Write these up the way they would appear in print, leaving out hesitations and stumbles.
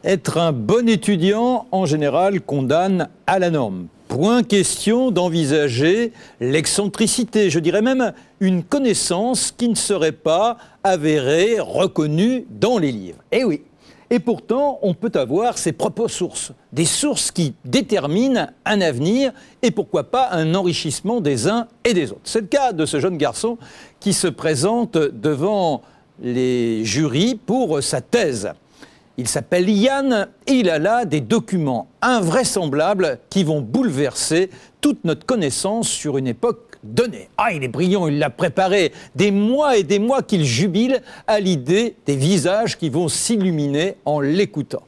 Être un bon étudiant, en général, condamne à la norme. Point question d'envisager l'excentricité, je dirais même une connaissance qui ne serait pas avérée, reconnue dans les livres. Eh oui. Et pourtant, on peut avoir ses propres sources, des sources qui déterminent un avenir et pourquoi pas un enrichissement des uns et des autres. C'est le cas de ce jeune garçon qui se présente devant les jurys pour sa thèse. Il s'appelle Yann et il a là des documents invraisemblables qui vont bouleverser toute notre connaissance sur une époque donnée. Ah, il est brillant, il l'a préparé. Des mois et des mois qu'il jubile à l'idée des visages qui vont s'illuminer en l'écoutant.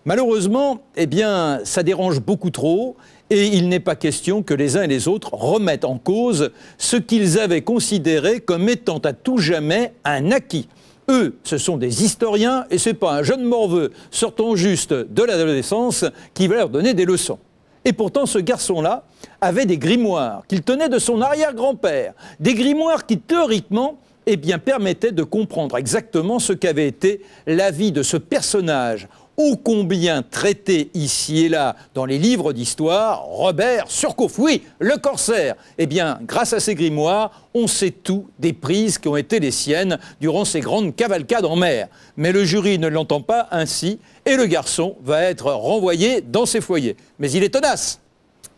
Malheureusement, eh bien, ça dérange beaucoup trop et il n'est pas question que les uns et les autres remettent en cause ce qu'ils avaient considéré comme étant à tout jamais un acquis. Eux, ce sont des historiens et ce n'est pas un jeune morveux sortant juste de l'adolescence qui va leur donner des leçons. Et pourtant, ce garçon-là avait des grimoires qu'il tenait de son arrière-grand-père. Des grimoires qui, théoriquement, eh bien, permettaient de comprendre exactement ce qu'avait été la vie de ce personnage ô combien traité ici et là dans les livres d'histoire, Robert Surcouf. Oui, le corsaire. Eh bien, grâce à ces grimoires, on sait tout des prises qui ont été les siennes durant ces grandes cavalcades en mer. Mais le jury ne l'entend pas ainsi et le garçon va être renvoyé dans ses foyers. Mais il est tenace.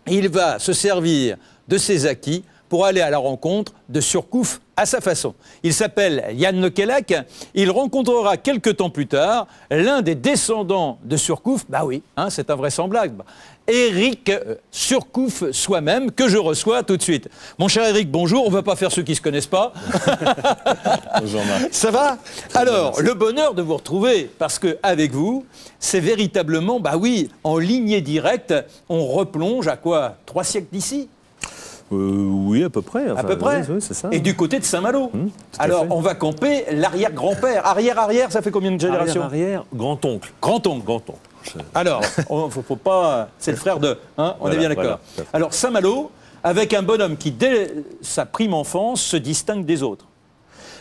Il va se servir de ses acquis pour aller à la rencontre de Surcouf à sa façon. Il s'appelle Yann Lequelec. Il rencontrera quelques temps plus tard l'un des descendants de Surcouf. Bah oui, hein, c'est invraisemblable. Éric Surcouf soi-même, que je reçois tout de suite. Mon cher Éric, bonjour. On ne va pas faire ceux qui ne se connaissent pas. Bonjour Marc. Ça va? Alors, le bonheur de vous retrouver, parce qu'avec vous, c'est véritablement, bah oui, en lignée directe, on replonge à quoi? 3 siècles d'ici? Oui, à peu près. Enfin, à peu près. Oui, c'est ça. Et du côté de Saint-Malo. Alors, on va camper l'arrière-grand-père. Arrière-arrière, ça fait combien de générations? Arrière, grand-oncle. Grand-oncle. Grand-oncle. Alors, faut pas... C'est le frère de... Hein, on est bien d'accord. Voilà. Alors, Saint-Malo, avec un bonhomme qui, dès sa prime enfance, se distingue des autres.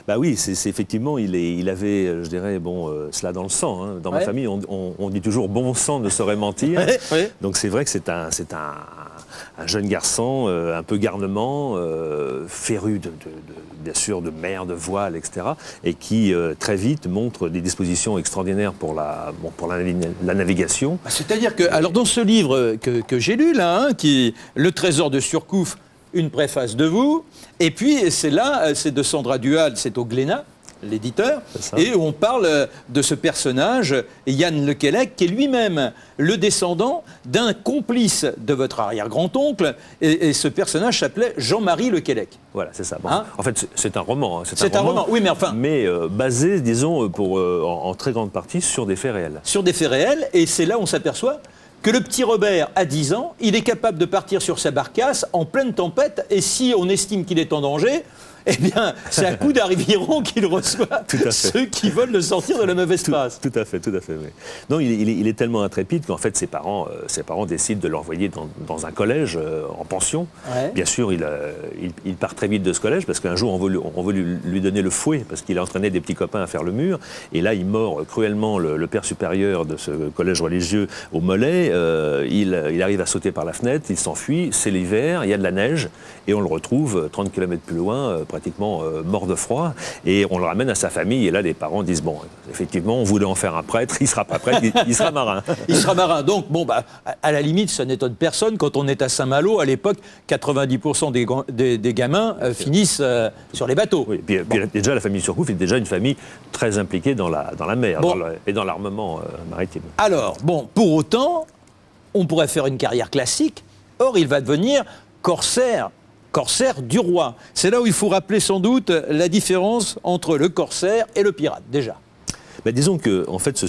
Bah oui, c'est effectivement, il avait, je dirais, bon, cela dans le sang. Hein. Dans ma famille, on dit toujours bon sang ne saurait mentir. Donc c'est vrai que c'est un jeune garçon, un peu garnement, féru bien sûr de mer, de voile, etc. Et qui très vite montre des dispositions extraordinaires pour la navigation. C'est-à-dire que, alors dans ce livre que j'ai lu là, hein, qui Le Trésor de Surcouf, une préface de vous, et puis c'est là, c'est de Sandra Duhal, c'est au Glénat, l'éditeur, et on parle de ce personnage, Yann Lequelec, qui est lui-même le descendant d'un complice de votre arrière-grand-oncle, et ce personnage s'appelait Jean-Marie Lequelec. Voilà, c'est ça. Bon, hein, en fait, c'est un roman. Hein, c'est un roman, oui, mais enfin... Mais basé, disons, en très grande partie sur des faits réels. Sur des faits réels, et c'est là où on s'aperçoit que le petit Robert, à 10 ans, il est capable de partir sur sa barcasse en pleine tempête, et si on estime qu'il est en danger, eh bien, c'est à coup d'Ariviron qu'il reçoit ceux qui veulent le sortir de la mauvaise passe. Tout à fait, oui. Non, il est tellement intrépide qu'en fait, ses parents décident de l'envoyer dans un collège en pension. Ouais. Bien sûr, il part très vite de ce collège parce qu'un jour, on veut lui donner le fouet parce qu'il a entraîné des petits copains à faire le mur. Et là, il mord cruellement le père supérieur de ce collège religieux au mollet. Il arrive à sauter par la fenêtre, il s'enfuit. C'est l'hiver, il y a de la neige et on le retrouve 30 km plus loin, pratiquement mort de froid, et on le ramène à sa famille, et là les parents disent, bon, effectivement, on voulait en faire un prêtre, il sera pas prêtre, il sera marin. Il sera marin, donc, bon, bah, à la limite, ça n'étonne personne, quand on est à Saint-Malo, à l'époque, 90% des gamins finissent sur les bateaux. Oui, puis déjà, la famille Surcouf est déjà une famille très impliquée dans la mer, bon, et dans l'armement maritime. Alors, bon, pour autant, on pourrait faire une carrière classique, or il va devenir corsaire du roi. C'est là où il faut rappeler sans doute la différence entre le corsaire et le pirate, déjà. Ben, disons qu'en fait,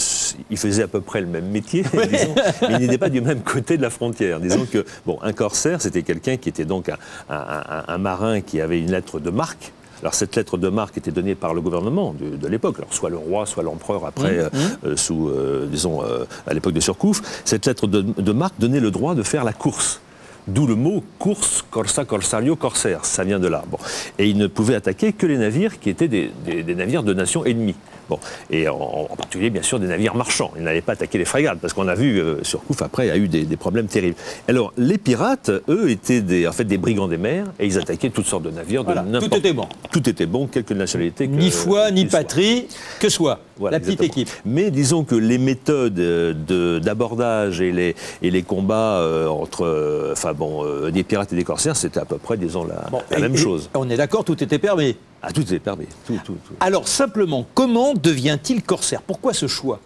il faisait à peu près le même métier, disons, mais il n'était pas du même côté de la frontière. Disons que, bon, un corsaire, c'était quelqu'un qui était donc un marin qui avait une lettre de marque. Alors cette lettre de marque était donnée par le gouvernement de l'époque, alors soit le roi, soit l'empereur après, à l'époque de Surcouf. Cette lettre de marque donnait le droit de faire la course. D'où le mot course, corsa, corsario, corsaire, ça vient de là. Bon. Et il ne pouvait attaquer que les navires qui étaient des navires de nations ennemies. Bon. Et en particulier, bien sûr, des navires marchands. Ils n'allaient pas attaquer les frégates, parce qu'on a vu, Surcouf, après, a eu des problèmes terribles. Alors, les pirates, eux, étaient en fait des brigands des mers, et ils attaquaient toutes sortes de navires. Voilà, tout était bon. Tout était bon, quelque nationalité. Ni foi, ni patrie, que soit. Voilà, la petite équipe. Mais disons que les méthodes d'abordage et les combats entre des pirates et des corsaires, c'était à peu près, disons, la même chose. On est d'accord, tout était permis. Ah, tout était permis. Tout. Alors, simplement, comment devient-il corsaire? Pourquoi ce choix?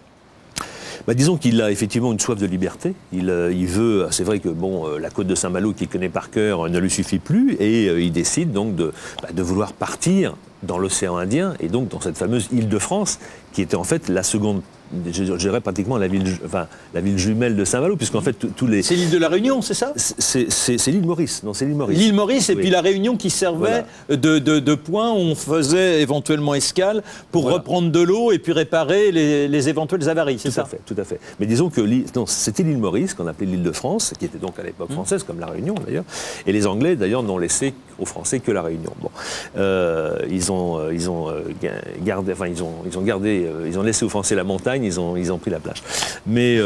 Disons qu'il a effectivement une soif de liberté. Il veut, c'est vrai que la côte de Saint-Malo qu'il connaît par cœur ne lui suffit plus, et il décide donc de vouloir partir dans l'océan Indien, et donc dans cette fameuse île de France, qui était en fait la seconde, je dirais pratiquement la ville jumelle de Saint-Malo, puisqu'en fait tous les... C'est l'île de la Réunion, c'est ça? C'est l'île Maurice, non, c'est l'île Maurice. L'île Maurice, et puis la Réunion qui servait de point où on faisait éventuellement escale pour reprendre de l'eau et puis réparer les éventuelles avaries, c'est ça? Tout à fait. Mais disons que c'était l'île Maurice, qu'on appelait l'île de France, qui était donc à l'époque française, comme la Réunion d'ailleurs, et les Anglais d'ailleurs n'ont laissé aux Français que la Réunion. Bon. Ils ont laissé aux Français la montagne, ils ont pris la plage. Mais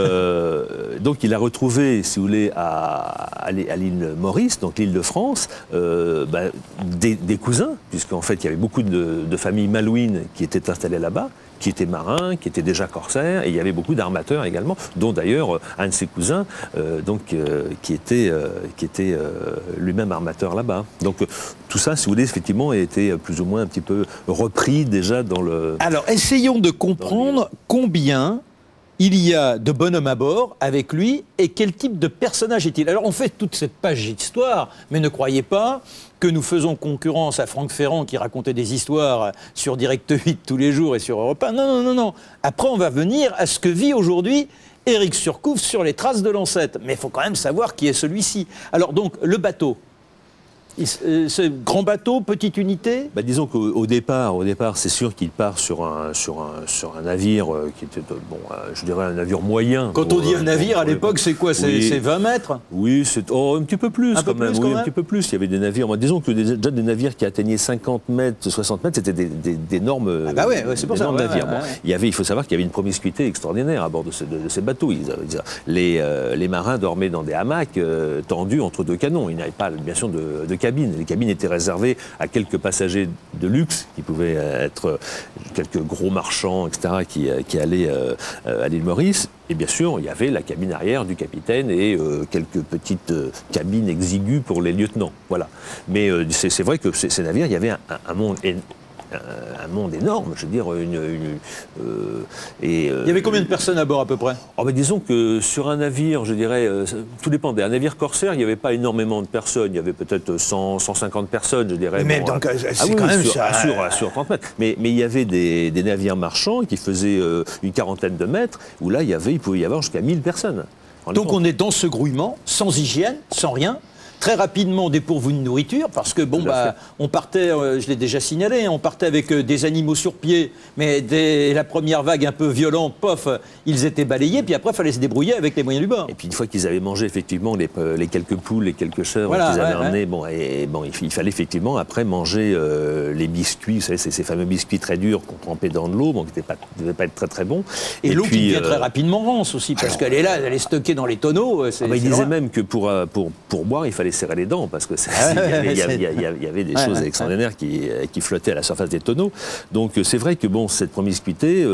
donc il a retrouvé, si vous voulez, à l'île Maurice, donc l'île de France, des cousins, puisqu'en fait il y avait beaucoup de familles malouines qui étaient installées là-bas, qui étaient marins, qui étaient déjà corsaires, et il y avait beaucoup d'armateurs également, dont d'ailleurs un de ses cousins, qui était lui-même armateur là-bas. Donc tout ça, si vous voulez, effectivement, a été plus ou moins un petit peu repris déjà dans le... Alors, essayons de comprendre combien il y a de bonhommes à bord avec lui, et quel type de personnage est-il? Alors, on fait toute cette page d'histoire, mais ne croyez pas que nous faisons concurrence à Franck Ferrand qui racontait des histoires sur Direct 8 tous les jours et sur Europe 1. Non. Après, on va venir à ce que vit aujourd'hui Éric Surcouf sur les traces de l'ancêtre. Mais il faut quand même savoir qui est celui-ci. Alors donc, le bateau. Ce grand bateau, petite unité? Disons qu'au départ, c'est sûr qu'il part sur un navire qui était, je dirais un navire moyen. Quand on dit un navire, à l'époque, c'est quoi? C'est 20 mètres? Oui, c'est un petit peu plus quand même. Oui, un petit peu plus. Il y avait des navires, disons que déjà des navires qui atteignaient 50 mètres, 60 mètres, c'était d'énormes navires. Il faut savoir qu'il y avait une promiscuité extraordinaire à bord de ces bateaux. Les marins dormaient dans des hamacs tendus entre deux canons. Ils n'avaient pas, bien sûr, de cabines. Les cabines étaient réservées à quelques passagers de luxe, qui pouvaient être quelques gros marchands, etc., qui allaient à l'île Maurice. Et bien sûr, il y avait la cabine arrière du capitaine et quelques petites cabines exiguës pour les lieutenants. Voilà. Mais c'est vrai que ces navires, il y avait un monde énorme, je veux dire. Il y avait combien de personnes à bord à peu près? Disons que sur un navire, je dirais, tout dépendait. Un navire corsaire, il n'y avait pas énormément de personnes. Il y avait peut-être 100, 150 personnes, je dirais. Mais donc, c'est quand même sur 30 mètres. Mais il y avait des navires marchands qui faisaient une quarantaine de mètres, où là, il pouvait y avoir jusqu'à 1000 personnes. Donc on est dans ce grouillement, sans hygiène, sans rien. Très rapidement dépourvu de nourriture, parce que on partait, je l'ai déjà signalé, on partait avec des animaux sur pied, mais dès la première vague un peu violente, ils étaient balayés, puis après il fallait se débrouiller avec les moyens du bord. Et puis une fois qu'ils avaient mangé effectivement les quelques poules, les quelques chèvres qu'ils avaient emmenés, il fallait effectivement après manger les biscuits, vous savez, ces fameux biscuits très durs qu'on trempait dans de l'eau, qui ne devaient pas être très très bons. Et l'eau qui devient très rapidement rance aussi, parce qu'elle est là, elle est stockée dans les tonneaux. Il disait même que pour boire, il fallait serrer les dents, parce que il y avait des choses extraordinaires qui flottaient à la surface des tonneaux. Donc c'est vrai que cette promiscuité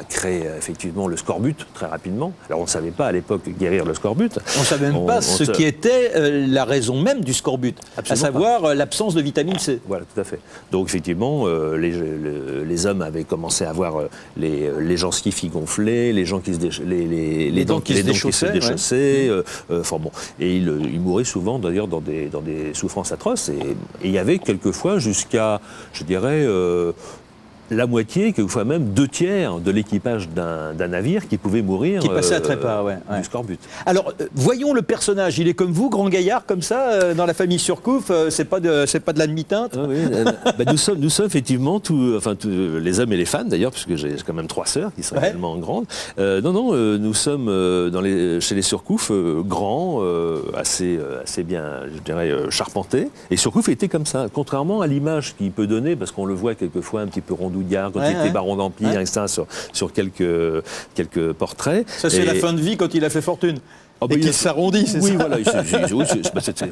crée effectivement le scorbut très rapidement. Alors on ne savait pas à l'époque guérir le scorbut. On ne savait même pas ce qui était la raison même du scorbut, à savoir l'absence de vitamine C. Voilà, tout à fait. Donc effectivement, les hommes avaient commencé à avoir les gencives qui gonflaient, les dents qui se déchaussaient. Et ils mouraient souvent d'ailleurs dans des souffrances atroces. Et il y avait quelquefois jusqu'à, je dirais, la moitié, quelquefois même 2/3 de l'équipage d'un navire qui pouvait mourir. Qui passait à trépas, du scorbut. Alors, voyons le personnage. Il est comme vous, grand gaillard, comme ça, dans la famille Surcouf. C'est pas de la demi-teinte. Nous sommes effectivement les hommes et les femmes d'ailleurs, puisque j'ai quand même 3 sœurs qui sont également grandes. Nous sommes chez les Surcouf grands, assez bien, je dirais, charpenté. Et Surcouf était comme ça, contrairement à l'image qu'il peut donner, parce qu'on le voit quelquefois un petit peu rondouillard quand il était baron d'Empire, etc., sur quelques portraits. Ça, c'est la fin de vie quand il a fait fortune. Oh, bah, et qu'il s'arrondit, c'est ça? Voilà,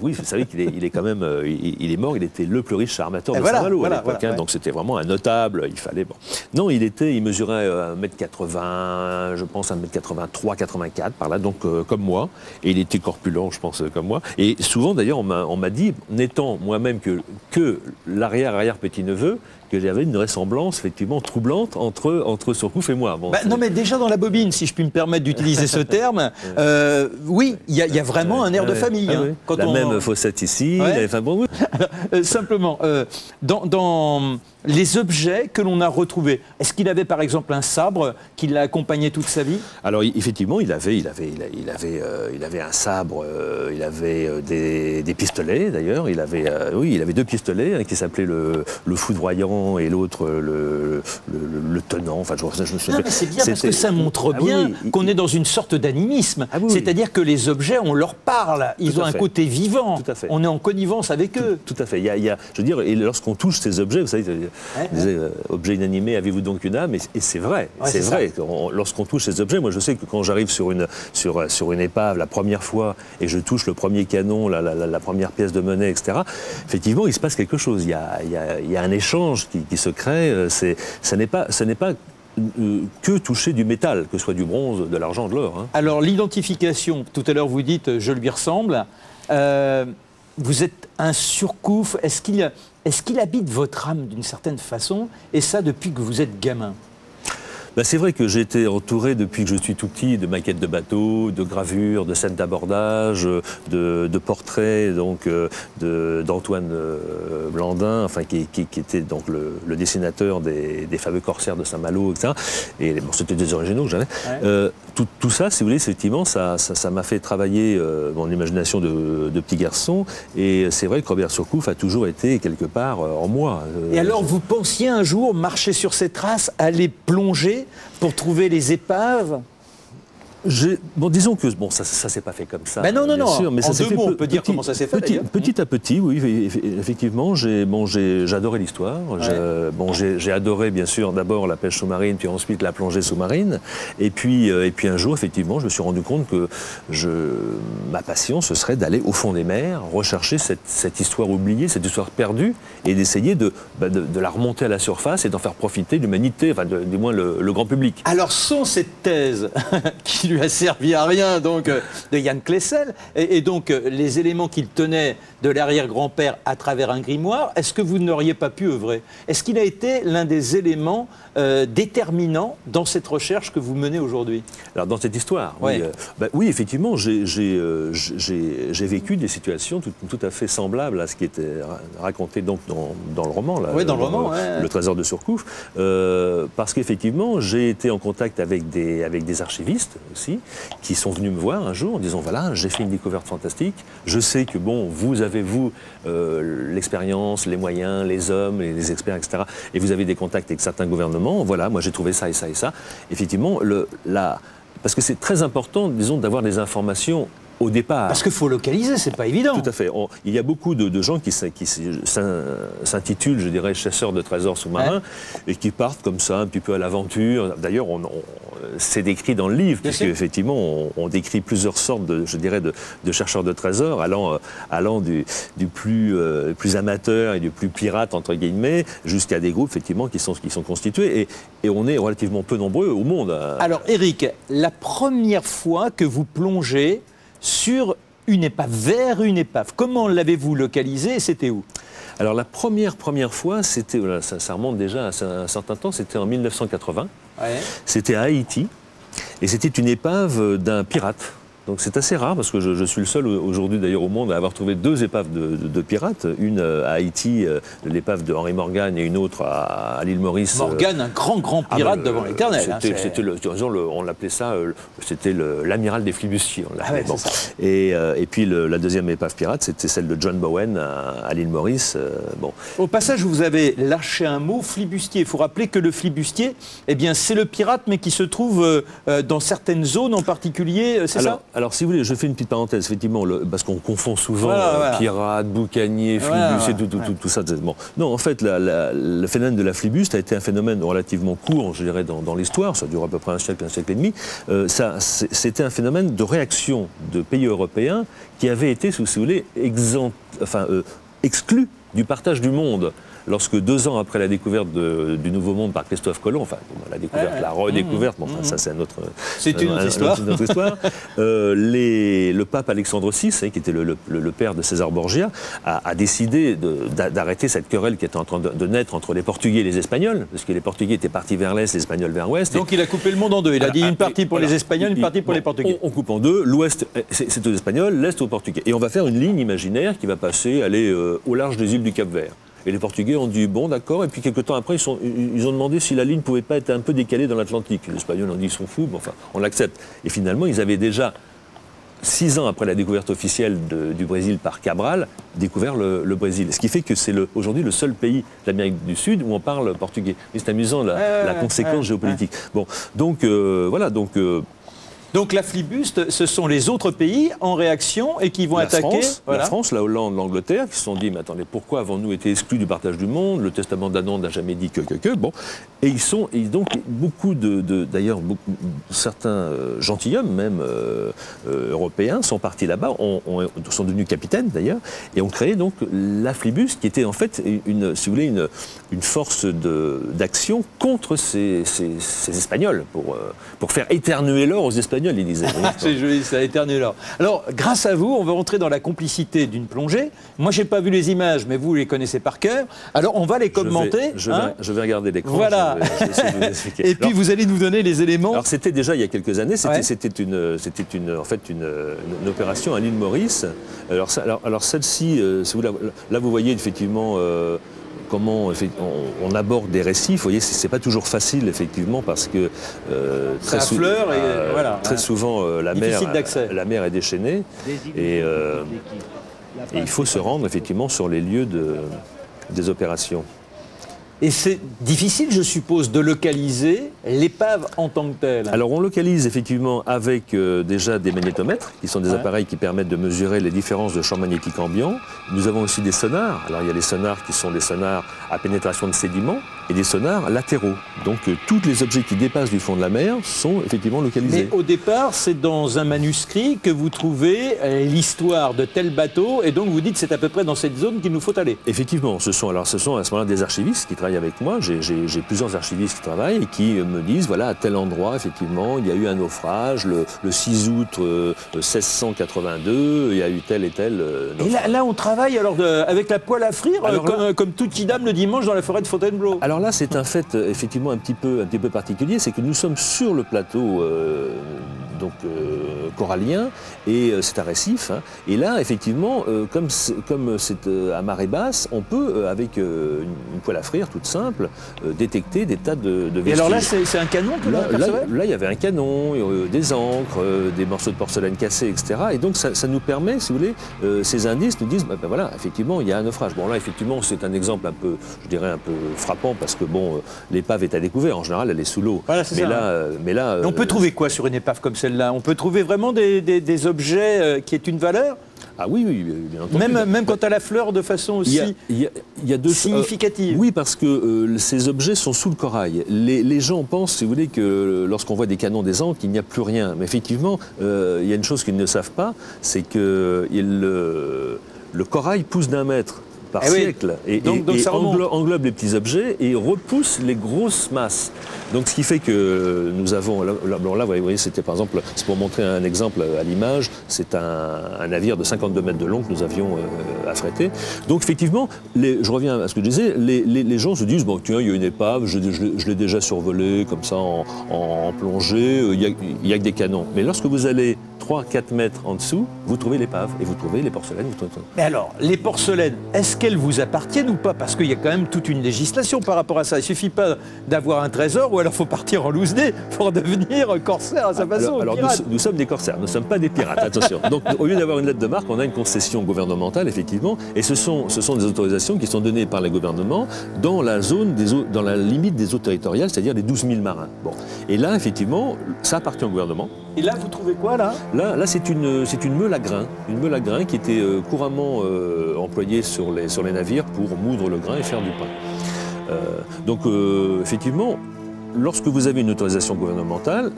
oui, vous savez qu'il est quand même, il est mort, il était le plus riche armateur de Saint-Malo à l'époque, donc c'était vraiment un notable, il fallait... Bon. Non, il mesurait 1m80, je pense 1m83, 84, par là, donc comme moi, et il était corpulent, je pense, comme moi. Et souvent, d'ailleurs, on m'a dit, n'étant moi-même que l'arrière-petit-neveu, que j'avais une ressemblance effectivement troublante entre Surcouf et moi. Bon, non mais déjà dans la bobine, si je puis me permettre d'utiliser ce terme, oui, il y a vraiment un air de famille. Oui. Quand même fossette ici. Enfin, bon, oui. Alors, simplement, dans les objets que l'on a retrouvés, est-ce qu'il avait par exemple un sabre qui l'a accompagné toute sa vie? Alors effectivement, il avait un sabre, il avait des pistolets d'ailleurs, il avait 2 pistolets, un qui s'appelait le foudroyant et l'autre le tenant. Enfin, je me souviens. Mais c'est bien parce que ça montre bien qu'on est dans une sorte d'animisme. C'est-à-dire que les objets, on leur parle, ils ont un côté vivant. Tout à fait. On est en connivence avec eux. Tout à fait. Je veux dire, et lorsqu'on touche ces objets, vous savez, objet inanimé, avez-vous donc une âme? Et c'est vrai. C'est vrai. Lorsqu'on touche ces objets, moi je sais que quand j'arrive sur une épave la première fois et je touche le premier canon, la première pièce de monnaie, etc., effectivement, il se passe quelque chose. Il y a un échange qui se crée. Ce n'est pas que toucher du métal, que ce soit du bronze, de l'argent, de l'or. Alors l'identification, tout à l'heure vous dites je lui ressemble. Vous êtes un Surcouf. Est-ce qu'il habite votre âme d'une certaine façon, et ça depuis que vous êtes gamin? C'est vrai que j'ai été entouré depuis que je suis tout petit de maquettes de bateaux, de gravures, de scènes d'abordage, de portraits d'Antoine Blandin, enfin, qui était donc le dessinateur des fameux corsaires de Saint-Malo, etc. Et bon, c'était des originaux que j'avais. Tout ça, si vous voulez, effectivement, ça m'a fait travailler mon imagination de petit garçon. Et c'est vrai que Robert Surcouf a toujours été quelque part en moi. Et alors, vous pensiez un jour marcher sur ces traces, aller plonger pour trouver les épaves? Disons que ça s'est pas fait comme ça. Non, bien sûr, mais en deux mots, on peut dire comment ça s'est fait. Petit à petit, oui, effectivement, j'adorais l'histoire. J'ai adoré, bien sûr, d'abord la pêche sous-marine, puis ensuite la plongée sous-marine. Et puis un jour, effectivement, je me suis rendu compte que ma passion, ce serait d'aller au fond des mers, rechercher cette histoire oubliée, cette histoire perdue, et d'essayer de la remonter à la surface et d'en faire profiter l'humanité, enfin, du moins le grand public. Alors, sans cette thèse qui lui a servi à rien, donc, de Yann Klessel, et donc les éléments qu'il tenait de l'arrière-grand-père à travers un grimoire, est-ce que vous n'auriez pas pu œuvrer? Est-ce qu'il a été l'un des éléments déterminants dans cette recherche que vous menez aujourd'hui? Alors, dans cette histoire, oui, effectivement, j'ai vécu des situations tout à fait semblables à ce qui était raconté donc, dans le roman, le Trésor de Surcouf, parce qu'effectivement, j'ai été en contact avec des archivistes aussi, qui sont venus me voir un jour en disant, voilà, j'ai fait une découverte fantastique, je sais que, vous avez, l'expérience, les moyens, les hommes, les experts, etc., et vous avez des contacts avec certains gouvernements, voilà, moi j'ai trouvé ça et ça et ça. Effectivement, parce que c'est très important, disons, d'avoir des informations au départ. Parce qu'il faut localiser, c'est pas évident. Tout à fait. Il y a beaucoup de gens qui s'intitulent, je dirais, chasseurs de trésors sous-marins, et qui partent comme ça, un petit peu à l'aventure. D'ailleurs, c'est décrit dans le livre, puisque effectivement, on décrit plusieurs sortes de chercheurs de trésors, allant du plus amateur et du plus pirate, entre guillemets, jusqu'à des groupes, effectivement, qui sont constitués. Et on est relativement peu nombreux au monde. Alors, Éric, la première fois que vous plongez sur une épave, vers une épave, comment l'avez-vous localisé et c'était où? Alors la première fois, c'était, ça remonte déjà à un certain temps, c'était en 1980, c'était à Haïti, et c'était une épave d'un pirate. Donc c'est assez rare, parce que je suis le seul aujourd'hui d'ailleurs au monde à avoir trouvé 2 épaves de pirates, une à Haïti, l'épave de Henry Morgan, et une autre à l'île Maurice. Morgan, un grand pirate devant l'éternel. On l'appelait ça, c'était l'amiral des flibustiers. Ça. Et puis la deuxième épave pirate, c'était celle de John Bowen à l'île Maurice. Au passage, vous avez lâché un mot, flibustier. Il faut rappeler que le flibustier, c'est le pirate, mais qui se trouve dans certaines zones en particulier, c'est ça? alors, si vous voulez, je fais une petite parenthèse, effectivement, parce qu'on confond souvent pirates, boucaniers, flibus et tout ça. Bon. Non, en fait, le phénomène de la flibuste a été un phénomène relativement court, je dirais, dans l'histoire. Ça dure à peu près un siècle et demi. C'était un phénomène de réaction de pays européens qui avaient été, si vous voulez, exclus du partage du monde. Lorsque 2 ans après la découverte du Nouveau Monde par Christophe Colomb, enfin la découverte, la redécouverte, bon, enfin, ça c'est une autre histoire. Le pape Alexandre VI, qui était le père de César Borgia, a décidé d'arrêter cette querelle qui était en train de naître entre les Portugais et les Espagnols, parce que les Portugais étaient partis vers l'Est, les Espagnols vers l'Ouest. Donc il a coupé le monde en deux. Il a dit une partie pour les Espagnols, une partie pour les Portugais. On coupe en deux. L'Ouest, c'est aux Espagnols, l'Est aux Portugais. Et on va faire une ligne imaginaire qui va passer, aller au large des îles du Cap-Vert. Et les Portugais ont dit bon d'accord, et puis quelques temps après ils ont demandé si la ligne ne pouvait pas être un peu décalée dans l'Atlantique. Les Espagnols ont dit ils sont fous, mais enfin on l'accepte. Et finalement ils avaient déjà 6 ans après la découverte officielle du Brésil par Cabral, découvert le Brésil. Ce qui fait que c'est aujourd'hui le seul pays d'Amérique du Sud où on parle portugais. Mais c'est amusant la conséquence géopolitique. Bon, donc voilà, donc la flibuste, ce sont les autres pays en réaction et qui vont attaquer... La France, la Hollande, l'Angleterre, qui se sont dit, mais attendez, pourquoi avons-nous été exclus du partage du monde? Le testament d'Adam n'a jamais dit que. Bon. Et donc beaucoup d'ailleurs, certains gentilshommes, même européens, sont partis là-bas, sont devenus capitaines d'ailleurs, et ont créé donc la flibuste, qui était en fait, si vous voulez, une force d'action contre ces Espagnols, pour faire éternuer l'or aux Espagnols. Il disait. C'est joli, ça a éternué l'or. Alors, grâce à vous, on va entrer dans la complicité d'une plongée. Moi, je n'ai pas vu les images, mais vous les connaissez par cœur. Alors, on va les commenter. Je vais regarder l'écran. Voilà. Et puis, vous allez nous donner les éléments. Alors, c'était déjà il y a quelques années. C'était une opération à l'île Maurice. Alors celle-ci, là, vous voyez effectivement... comment on aborde des récifs, vous voyez, c'est pas toujours facile, effectivement, parce que très souvent la mer est déchaînée et il faut se rendre, effectivement, sur les lieux des opérations. Et c'est difficile, je suppose, de localiser l'épave en tant que telle. Alors on localise effectivement avec déjà des magnétomètres, qui sont des appareils qui permettent de mesurer les différences de champs magnétiques ambiants. Nous avons aussi des sonars. Alors il y a les sonars qui sont des sonars à pénétration de sédiments et des sonars latéraux. Donc tous les objets qui dépassent du fond de la mer sont effectivement localisés. Mais au départ, c'est dans un manuscrit que vous trouvez l'histoire de tel bateau, et donc vous dites c'est à peu près dans cette zone qu'il nous faut aller. Effectivement, ce sont à ce moment-là des archivistes qui travaillent avec moi. J'ai plusieurs archivistes qui travaillent et qui me disent, voilà, à tel endroit, effectivement, il y a eu un naufrage, le 6 août 1682, il y a eu tel et tel naufrage. Et là, on travaille alors avec la poêle à frire, comme tout Kidam le dimanche dans la forêt de Fontainebleau. Alors là, c'est un fait, effectivement, un petit peu particulier, c'est que nous sommes sur le plateau corallien, et c'est un récif, hein, et là, effectivement, comme c'est à marée basse, on peut, avec une poêle à frire toute simple, détecter des tas de vestiges. Et alors là, c'est un canon que là, il y avait un canon, des ancres, des morceaux de porcelaine cassés, etc. Et donc, ça nous permet, si vous voulez, ces indices nous disent, ben voilà, effectivement, il y a un naufrage. Bon, là, effectivement, c'est un exemple un peu, je dirais, un peu frappant, parce que, bon, l'épave est à découvert. En général, elle est sous l'eau. Voilà, mais là, on peut trouver quoi sur une épave comme celle-là? On peut trouver vraiment des objets qui aient une valeur? Ah oui, bien entendu. Même quand à la fleur de façon aussi significative. Oui, parce que ces objets sont sous le corail. Les gens pensent, si vous voulez, que lorsqu'on voit des canons, des ancres, il n'y a plus rien. Mais effectivement, il y a une chose qu'ils ne savent pas, c'est que le corail pousse d'1 mètre par siècle, et ça englobe les petits objets et repousse les grosses masses. Donc ce qui fait que nous avons, là vous voyez, c'était par exemple, c'est pour montrer un exemple à l'image, c'est un navire de 52 mètres de long que nous avions affrété. Donc effectivement, je reviens à ce que je disais, les gens se disent, bon tiens, il y a une épave, je l'ai déjà survolée comme ça en plongée, il n'y a que des canons. Mais lorsque vous allez 3-4 mètres en dessous, vous trouvez l'épave et vous trouvez les porcelaines. Mais alors, les porcelaines, est-ce qu'elles vous appartiennent ou pas? Parce qu'il y a quand même toute une législation par rapport à ça. Il ne suffit pas d'avoir un trésor ou alors il faut partir en loose-dé pour devenir corsaire à sa façon. Alors nous sommes des corsaires, nous ne sommes pas des pirates, attention. Donc au lieu d'avoir une lettre de marque, on a une concession gouvernementale, effectivement, et ce sont des autorisations qui sont données par les gouvernements dans la zone dans la limite des eaux territoriales, c'est-à-dire les 12 000 marins. Bon. Et là, effectivement, ça appartient au gouvernement. Et là, vous trouvez quoi, là? Là c'est une meule à grains. Une meule à grains qui était couramment employée sur les navires pour moudre le grain et faire du pain. Donc, effectivement, lorsque vous avez une autorisation gouvernementale,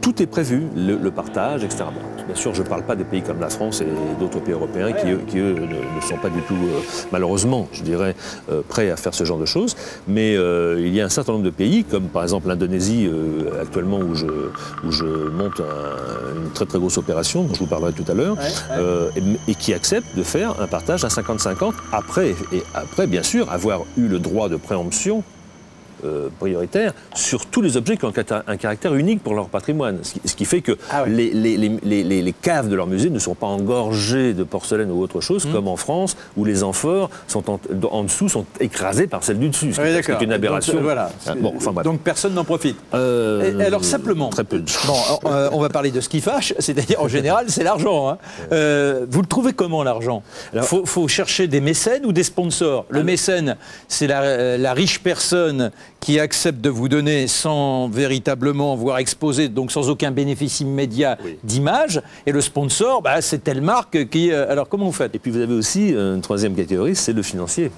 tout est prévu, le partage, etc. Bon, bien sûr, je ne parle pas des pays comme la France et d'autres pays européens qui eux, ne sont pas du tout, malheureusement, je dirais, prêts à faire ce genre de choses. Mais il y a un certain nombre de pays, comme par exemple l'Indonésie, actuellement, où je monte une très très grosse opération, dont je vous parlerai tout à l'heure, et qui acceptent de faire un partage à 50-50, après, bien sûr, avoir eu le droit de préemption prioritaire sur tous les objets qui ont un caractère unique pour leur patrimoine. Ce qui fait que les caves de leur musée ne sont pas engorgées de porcelaine ou autre chose, comme en France, où les amphores sont en dessous sont écrasées par celles du dessus. C'est une aberration. Donc, voilà. Bon, enfin, bref. Donc personne n'en profite. Alors simplement, très peu. Bon, on va parler de ce qui fâche, c'est-à-dire en général c'est l'argent. Hein. Vous le trouvez comment l'argent? Faut chercher des mécènes ou des sponsors? Le mécène, c'est la riche personne qui accepte de vous donner sans véritablement voir exposer, donc sans aucun bénéfice immédiat d'image. Et le sponsor, c'est telle marque qui... alors comment vous faites? Et puis vous avez aussi une troisième catégorie, c'est le financier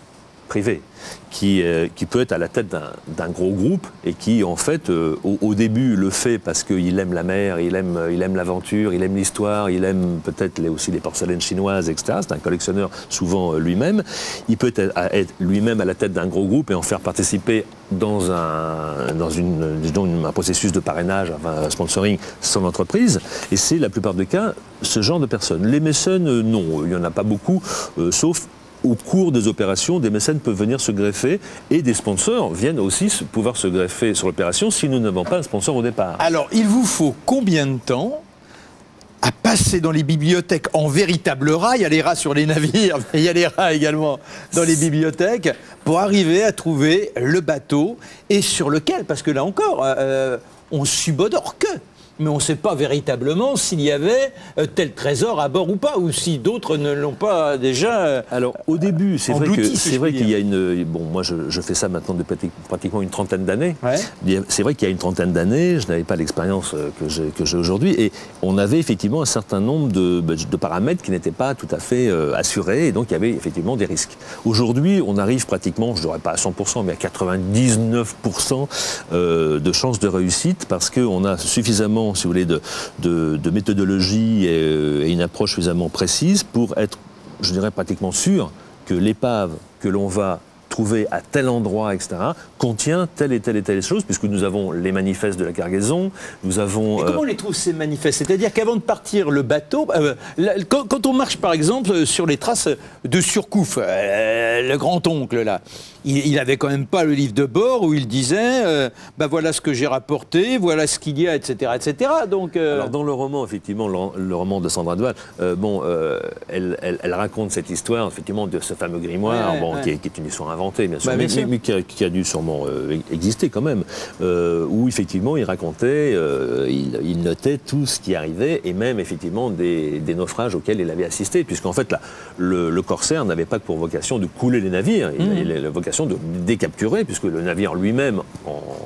privé, qui peut être à la tête d'un gros groupe et qui, en fait, au début, le fait parce qu'il aime la mer, il aime l'aventure, il aime l'histoire, il aime peut-être aussi les porcelaines chinoises, etc. C'est un collectionneur souvent lui-même. Il peut être lui-même à la tête d'un gros groupe et en faire participer dans un processus de parrainage, enfin, sponsoring, son entreprise. Et c'est, la plupart des cas, ce genre de personnes. Les mécènes, non, il n'y en a pas beaucoup, sauf au cours des opérations, des mécènes peuvent venir se greffer et des sponsors viennent aussi pouvoir se greffer sur l'opération si nous n'avons pas un sponsor au départ. Alors, il vous faut combien de temps à passer dans les bibliothèques en véritable rat? Il y a les rats sur les navires, mais il y a les rats également dans les bibliothèques pour arriver à trouver le bateau et sur lequel, parce que là encore, on subodore que. Mais on ne sait pas véritablement s'il y avait tel trésor à bord ou pas, ou si d'autres ne l'ont pas déjà. Alors, au début, c'est vrai qu'il y a une... Bon, moi, je fais ça maintenant depuis pratiquement une trentaine d'années. Ouais. C'est vrai qu'il y a une trentaine d'années, je n'avais pas l'expérience que j'ai aujourd'hui, et on avait effectivement un certain nombre de paramètres qui n'étaient pas tout à fait assurés, et donc il y avait effectivement des risques. Aujourd'hui, on arrive pratiquement, je ne dirais pas à 100%, mais à 99% de chances de réussite, parce qu'on a suffisamment, si vous voulez, de méthodologie et une approche suffisamment précise pour être, je dirais, pratiquement sûr que l'épave que l'on va trouver à tel endroit, etc., contient telle et telle et telle chose, puisque nous avons les manifestes de la cargaison, nous avons... Et comment on les trouve, ces manifestes? C'est-à-dire qu'avant de partir le bateau, quand on marche, par exemple, sur les traces de Surcouf, le grand-oncle, là, il n'avait quand même pas le livre de bord où il disait voilà ce que j'ai rapporté, voilà ce qu'il y a, etc. etc. Donc, Alors, dans le roman, effectivement, le roman de Sandra Duval, elle raconte cette histoire, effectivement, de ce fameux grimoire, qui est une histoire inventée, bien sûr, mais qui a dû sûrement exister quand même, où, effectivement, il racontait, il notait tout ce qui arrivait, et même, effectivement, des naufrages auxquels il avait assisté, puisqu'en fait, là, le corsaire n'avait pas pour vocation de couler les navires, il a la vocation de décapturer, puisque le navire lui-même,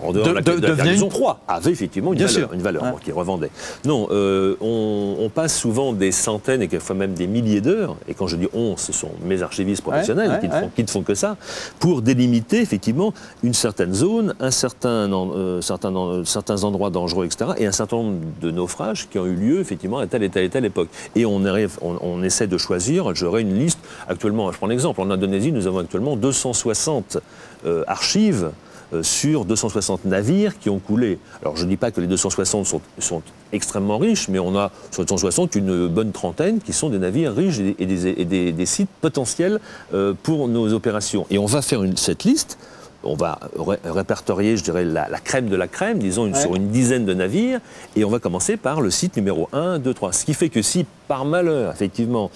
en dehors de la cargaison, avait effectivement une valeur qu'il revendait. Non, on passe souvent des centaines et quelquefois même des milliers d'heures, et quand je dis on, ce sont mes archivistes professionnels qui ne font que ça, pour délimiter effectivement une certaine zone, certains endroits dangereux, etc., et un certain nombre de naufrages qui ont eu lieu effectivement à telle et telle et telle époque. Et on essaie de choisir, j'aurais une liste, actuellement, je prends l'exemple, en Indonésie, nous avons actuellement 260 archives sur 260 navires qui ont coulé. Alors je ne dis pas que les 260 sont extrêmement riches, mais on a sur 260 une bonne trentaine qui sont des navires riches et des sites potentiels pour nos opérations. Et on va faire cette liste. On va répertorier, je dirais, la crème de la crème, disons, sur une dizaine de navires, et on va commencer par le site numéro 1, 2, 3. Ce qui fait que si, par malheur, effectivement,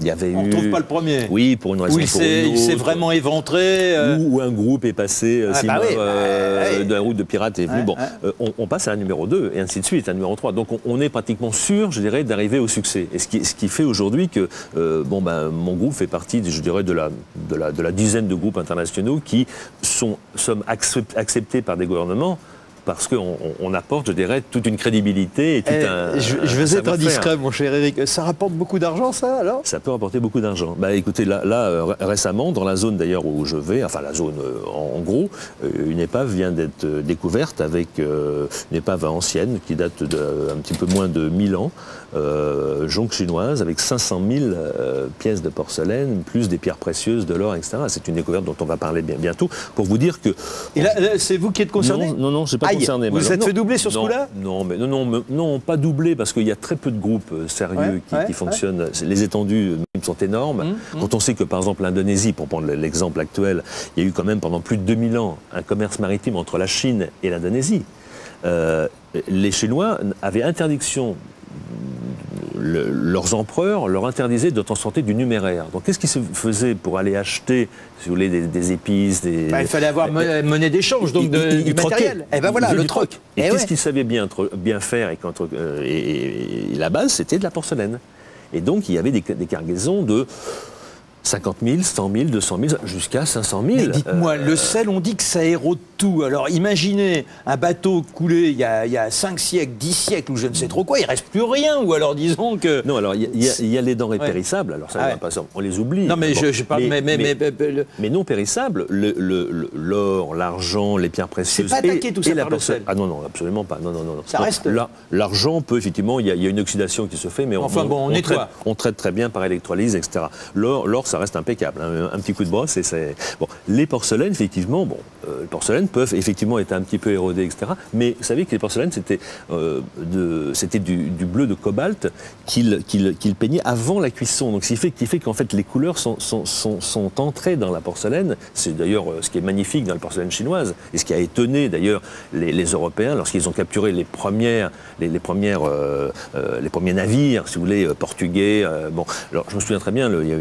il y avait on ne trouve pas le premier. Oui, pour une raison ou pour une autre. Il s'est vraiment éventré. Ou un groupe est passé de la route de pirates et venu. On passe à la numéro 2 et ainsi de suite, à la numéro 3. Donc on est pratiquement sûr, je dirais, d'arriver au succès. Et ce qui fait aujourd'hui que mon groupe fait partie, je dirais, de la dizaine de groupes internationaux qui sommes acceptés par des gouvernements parce qu'on apporte, je dirais, toute une crédibilité et tout je vais être indiscret, mon cher Éric. Ça rapporte beaucoup d'argent, ça, alors? Ça peut rapporter beaucoup d'argent. Bah, écoutez, là, récemment, dans la zone d'ailleurs où je vais, enfin la zone en gros, une épave vient d'être découverte avec une épave ancienne qui date d'un petit peu moins de 1000 ans, jonque chinoise, avec 500 000 pièces de porcelaine, plus des pierres précieuses, de l'or, etc. C'est une découverte dont on va parler bientôt, pour vous dire que... Et là, c'est vous qui êtes concerné? Non, je ne suis pas concerné. Vous êtes fait doubler sur ce coup-là? Non, pas doubler, parce qu'il y a très peu de groupes sérieux qui fonctionnent. Les étendues sont énormes. Quand on sait que, par exemple, l'Indonésie, pour prendre l'exemple actuel, il y a eu quand même pendant plus de 2000 ans un commerce maritime entre la Chine et l'Indonésie. Les Chinois avaient interdiction, leurs empereurs leur interdisaient de transporter du numéraire. Donc qu'est-ce qui se faisait pour aller acheter, si vous voulez, des épices, il fallait avoir monnaie d'échange, donc du matériel. Et ben voilà, le troc. Et qu'est-ce qu'ils savaient bien faire et la base, c'était de la porcelaine. Et donc il y avait des cargaisons de 50 000, 100 000, 200 000, jusqu'à 500 000. Mais dites-moi, le sel, on dit que ça érode tout. Alors imaginez un bateau coulé il y a 5 siècles, 10 siècles, ou je ne sais trop quoi, il ne reste plus rien. Ou alors disons que... Non, alors il y a les denrées périssables, alors ça, on les oublie. Non, mais je parle... Mais non périssables, l'or, l'argent, les pierres précieuses... C'est pas attaqué tout ça par le sel? Ah non, absolument pas. Non. Ça reste... L'argent peut, effectivement, il y a une oxydation qui se fait, mais on traite très bien par électrolyse, etc. L'or, ça reste impeccable. Hein. Un petit coup de brosse et c'est... Bon, les porcelaines, effectivement, les porcelaines peuvent effectivement être un petit peu érodées, etc. Mais vous savez que les porcelaines, c'était du bleu de cobalt qu'ils peignaient avant la cuisson. Donc, ce qui fait qu'en fait, les couleurs sont entrées dans la porcelaine. C'est d'ailleurs ce qui est magnifique dans la porcelaine chinoise. Et ce qui a étonné, d'ailleurs, les Européens, lorsqu'ils ont capturé les premiers navires, si vous voulez, portugais. Alors, je me souviens très bien, il y a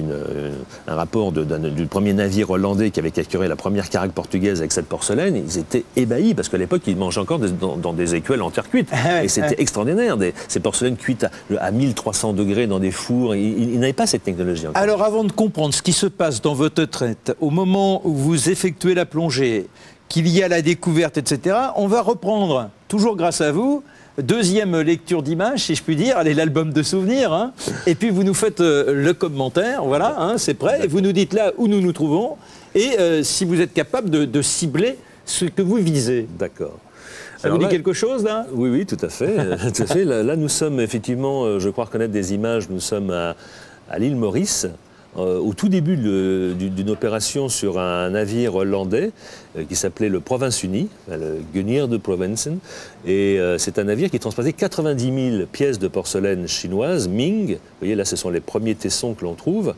un rapport du premier navire hollandais qui avait capturé la première caraque portugaise avec cette porcelaine. Ils étaient ébahis parce qu'à l'époque, ils mangeaient encore dans des écuelles en terre cuite. Et c'était extraordinaire, ces porcelaines cuites à 1300 degrés dans des fours. Ils n'avaient pas cette technologie encore. Alors, avant de comprendre ce qui se passe dans votre traite, au moment où vous effectuez la plongée, qu'il y a la découverte, etc., on va reprendre, toujours grâce à vous, deuxième lecture d'image, si je puis dire, allez, l'album de souvenirs, hein. Et puis vous nous faites le commentaire, voilà, hein, c'est prêt, et vous nous dites là où nous nous trouvons, et si vous êtes capable de cibler ce que vous visez. D'accord. Ça vous dit quelque chose, là? Oui, tout à fait. Tout à fait. Là, nous sommes effectivement, je crois reconnaître des images, nous sommes à l'île Maurice, au tout début d'une opération sur un navire hollandais qui s'appelait le Province Unie, le Gunir de Provensen. Et c'est un navire qui transportait 90 000 pièces de porcelaine chinoise, Ming. Vous voyez, là, ce sont les premiers tessons que l'on trouve,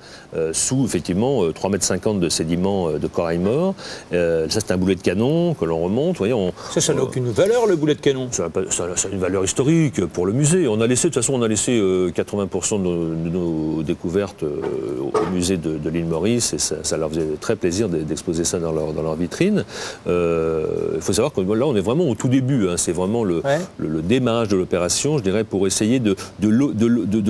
sous, effectivement, 3,50 m de sédiments de corail mort. Ça, c'est un boulet de canon que l'on remonte. Vous voyez, ça n'a aucune valeur, le boulet de canon? Ça a une valeur historique pour le musée. De toute façon, on a laissé 80% de nos découvertes au musée de l'île Maurice, et ça leur faisait très plaisir d'exposer ça dans leur vitrine. Il faut savoir que là, on est vraiment au tout début. Hein. C'est vraiment le démarrage de l'opération, je dirais, pour essayer de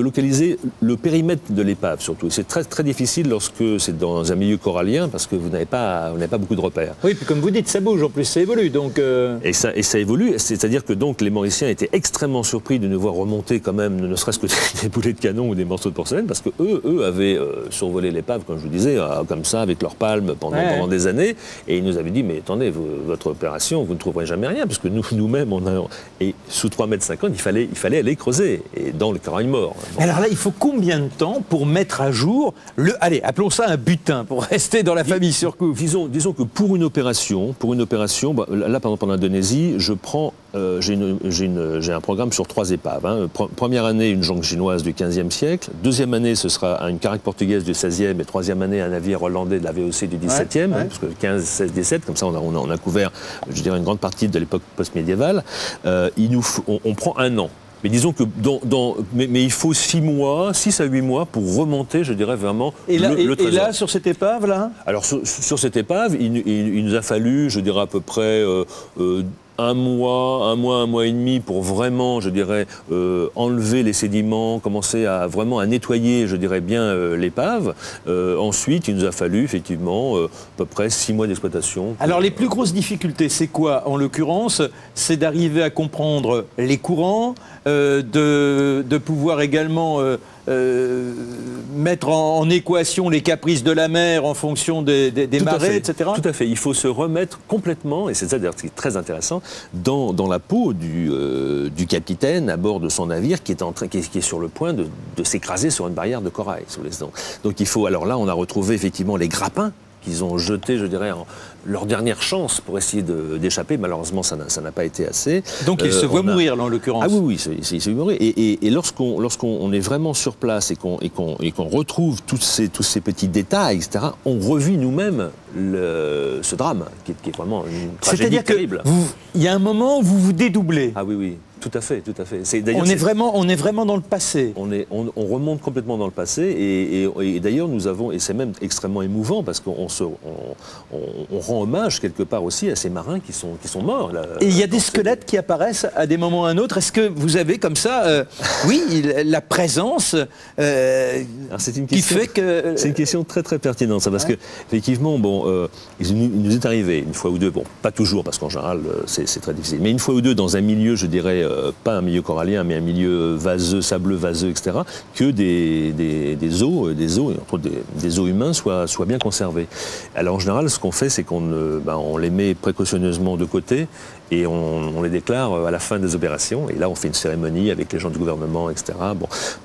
localiser le périmètre de l'épave, surtout. C'est très, très difficile lorsque c'est dans un milieu corallien, parce que vous n'avez pas beaucoup de repères. Oui, puis comme vous dites, ça bouge, en plus, ça évolue. Donc et ça évolue, c'est-à-dire que donc, les Mauriciens étaient extrêmement surpris de nous voir remonter quand même, ne serait-ce que des boulets de canon ou des morceaux de porcelaine, parce que eux avaient survolé l'épave, comme je vous disais, comme ça, avec leurs palmes pendant des années, et ils nous avaient dit, mais attendez, votre opération, vous ne trouverez jamais rien, parce que nous-mêmes, et sous 3,50 m, il fallait aller creuser, et dans le corail mort. Bon. Alors là, il faut combien de temps pour mettre à jour allez, appelons ça un butin, pour rester dans la famille Surcouf? Disons que pour une opération, là, par exemple, en Indonésie, j'ai un programme sur 3 épaves. Hein. Première année, une jonque chinoise du 15e siècle. Deuxième année, ce sera une caraque portugaise du 16e. Et troisième année, un navire hollandais de la VOC du 17e. Parce que 15, 16, 17, comme ça, on a couvert, je dirais, une grande partie de l'époque post-médiévale. On prend un an. Mais disons que mais il faut 6 à 8 mois pour remonter, je dirais, vraiment le trésor. Et là, sur cette épave, là? Alors, sur cette épave, il nous a fallu, je dirais, à peu près un mois et demi pour vraiment, je dirais, enlever les sédiments, commencer à vraiment à nettoyer, je dirais bien, l'épave. Ensuite, il nous a fallu effectivement à peu près 6 mois d'exploitation. Alors les plus grosses difficultés, c'est quoi en l'occurrence? C'est d'arriver à comprendre les courants, de pouvoir également mettre en équation les caprices de la mer en fonction des marées, etc. Tout à fait. Il faut se remettre complètement, et c'est ça d'ailleurs qui est très intéressant, dans la peau du capitaine à bord de son navire qui est sur le point de s'écraser sur une barrière de corail. Donc il faut, alors là on a retrouvé effectivement les grappins qu'ils ont jetés, je dirais, leur dernière chance pour essayer d'échapper. Malheureusement, ça n'a pas été assez. Donc il se voit mourir, là, en l'occurrence. Ah oui, il se voit mourir. Et lorsqu'on est vraiment sur place et qu'on retrouve tous ces petits détails, etc., on revit nous-mêmes ce drame, qui est vraiment une tragédie terrible. C'est-à-dire qu'il y a un moment où vous vous dédoublez. Ah oui, tout à fait, tout à fait. On est vraiment dans le passé. On remonte complètement dans le passé et d'ailleurs nous avons, et c'est même extrêmement émouvant parce qu'on rend hommage quelque part aussi à ces marins qui sont morts. Là, et il y a des squelettes qui apparaissent à des moments ou à un autre. Est-ce que vous avez comme ça, la présence qui fait que... C'est une question très très pertinente, ça, parce que effectivement, il nous est arrivé une fois ou deux, pas toujours parce qu'en général c'est très difficile, mais une fois ou deux dans un milieu, je dirais, pas un milieu corallien, mais un milieu vaseux, sableux, vaseux, etc., que des os, entre autres des os humains soient bien conservés. Alors en général, ce qu'on fait, c'est qu'on les met précautionneusement de côté et on les déclare à la fin des opérations. Et là, on fait une cérémonie avec les gens du gouvernement, etc.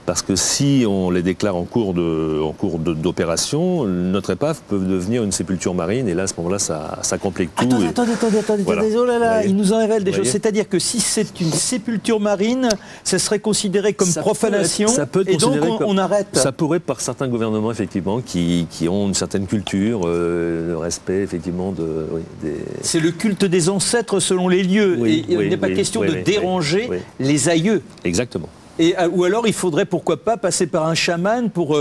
Parce que si on les déclare en cours d'opération, notre épave peut devenir une sépulture marine. Et là, à ce moment-là, ça complique tout. Attendez, voilà. Oh là là, il nous en révèle des choses. Voyez. C'est-à-dire que si c'est une sépulture marine, ça serait considéré comme profanation, et donc on arrête. Ça pourrait, par certains gouvernements, effectivement, qui ont une certaine culture, le respect, effectivement, C'est le culte des ancêtres selon les lieux. Il n'est pas question de déranger les aïeux. Exactement. Ou alors il faudrait pourquoi pas passer par un chaman pour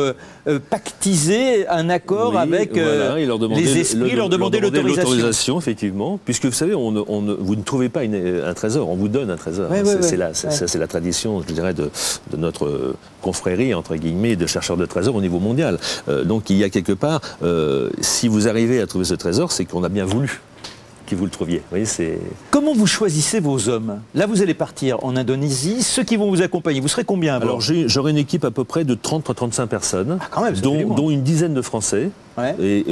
pactiser un accord avec les esprits, leur demander l'autorisation. Effectivement, puisque vous savez, vous ne trouvez pas un trésor, on vous donne un trésor. C'est la tradition, je dirais, de notre confrérie, entre guillemets, de chercheurs de trésors au niveau mondial. Donc il y a quelque part, si vous arrivez à trouver ce trésor, c'est qu'on a bien voulu que vous le trouviez. Vous voyez, comment vous choisissez vos hommes? Là, vous allez partir en Indonésie. Ceux qui vont vous accompagner, vous serez combien à bord? Alors, j'aurai une équipe à peu près de 30 à 35 personnes, dont une dizaine de Français. Et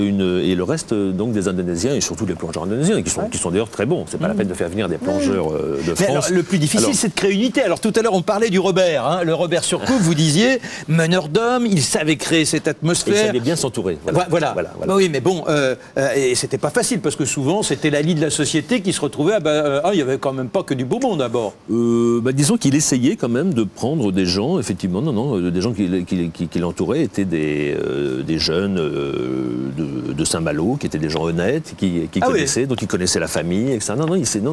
le reste donc des Indonésiens et surtout des plongeurs indonésiens qui sont d'ailleurs très bons. C'est pas la peine de faire venir des plongeurs de France. Alors, le plus difficile, c'est de créer une unité. Alors tout à l'heure, on parlait du Robert, le Robert Surcouf. Vous disiez meneur d'hommes, il savait créer cette atmosphère. Il savait bien s'entourer. Voilà. Oui, mais bon, et c'était pas facile parce que souvent c'était la lie de la société qui se retrouvait. Il y avait quand même pas que du beau monde à bord. Disons qu'il essayait quand même de prendre des gens, effectivement, des gens qui l'entouraient étaient des jeunes. De Saint-Malo, qui étaient des gens honnêtes, qui connaissaient, donc ils connaissaient la famille, etc.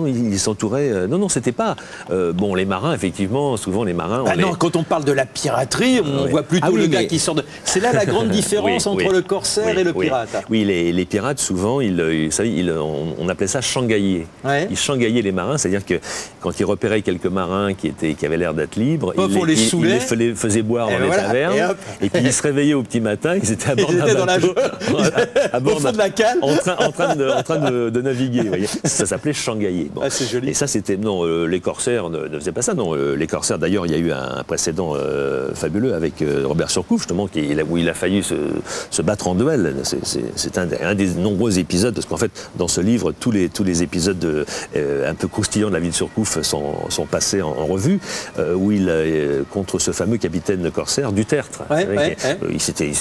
Il s'entourait. C'était pas. Les marins, effectivement, souvent les marins. Quand on parle de la piraterie, on voit plutôt le gars qui sort de. C'est là la grande différence entre le corsaire et le pirate. Oui, les pirates, souvent, on appelait ça shanghailler. Ils shangaillaient les marins, c'est-à-dire que quand ils repéraient quelques marins qui avaient l'air d'être libres, ils les faisaient boire dans les tavernes, et puis ils se réveillaient au petit matin, ils étaient à bord d'un bateau. Au fond de la cale, en train de naviguer. Vous voyez. Ça s'appelait shanghailler. C'est joli. Et ça, c'était les corsaires ne faisaient pas ça. Non, les corsaires. D'ailleurs, il y a eu un précédent fabuleux avec Robert Surcouf, justement, où il a failli se battre en duel. C'est un des nombreux épisodes, parce qu'en fait, dans ce livre, tous les épisodes un peu croustillants de la vie de Surcouf sont passés en revue, où il contre ce fameux capitaine corsaire Dutertre. Il s'était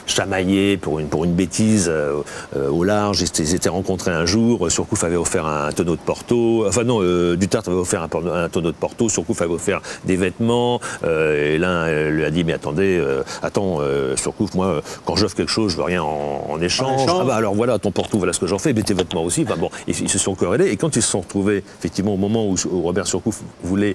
chamaillé pour une bêtise au large. Ils s'étaient rencontrés un jour. Surcouf avait offert un tonneau de Porto. Dutertre avait offert un tonneau de Porto. Surcouf avait offert des vêtements. Et l'un lui a dit mais attendez, Surcouf, moi quand j'offre quelque chose, je veux rien en échange. Alors voilà ton Porto, voilà ce que j'en fais. Mais tes vêtements aussi. Ils se sont querellés. Et quand ils se sont retrouvés effectivement au moment où Robert Surcouf voulait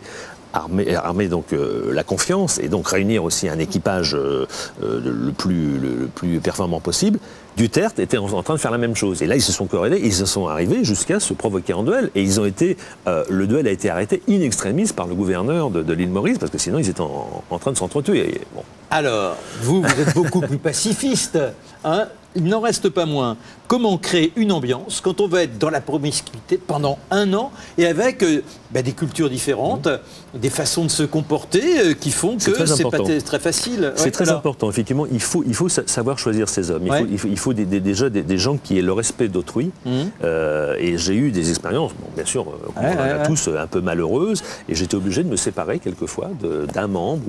armer donc la confiance et donc réunir aussi un équipage le plus performant possible. Duterte était en train de faire la même chose. Et là, ils se sont corrélés, ils se sont arrivés jusqu'à se provoquer en duel. Et ils ont été, le duel a été arrêté in extremis par le gouverneur de l'île Maurice, parce que sinon, ils étaient en train de s'entretuer. Bon. Alors, vous êtes beaucoup plus pacifiste, hein. Il n'en reste pas moins. Comment créer une ambiance quand on va être dans la promiscuité pendant 1 an et avec des cultures différentes, des façons de se comporter qui font que c'est pas très facile. C'est très important, effectivement. Il faut savoir choisir ses hommes. Il faut déjà des gens qui aient le respect d'autrui. Et j'ai eu des expériences, bon, bien sûr, on en a tous un peu malheureuses, et j'étais obligé de me séparer quelquefois d'un membre.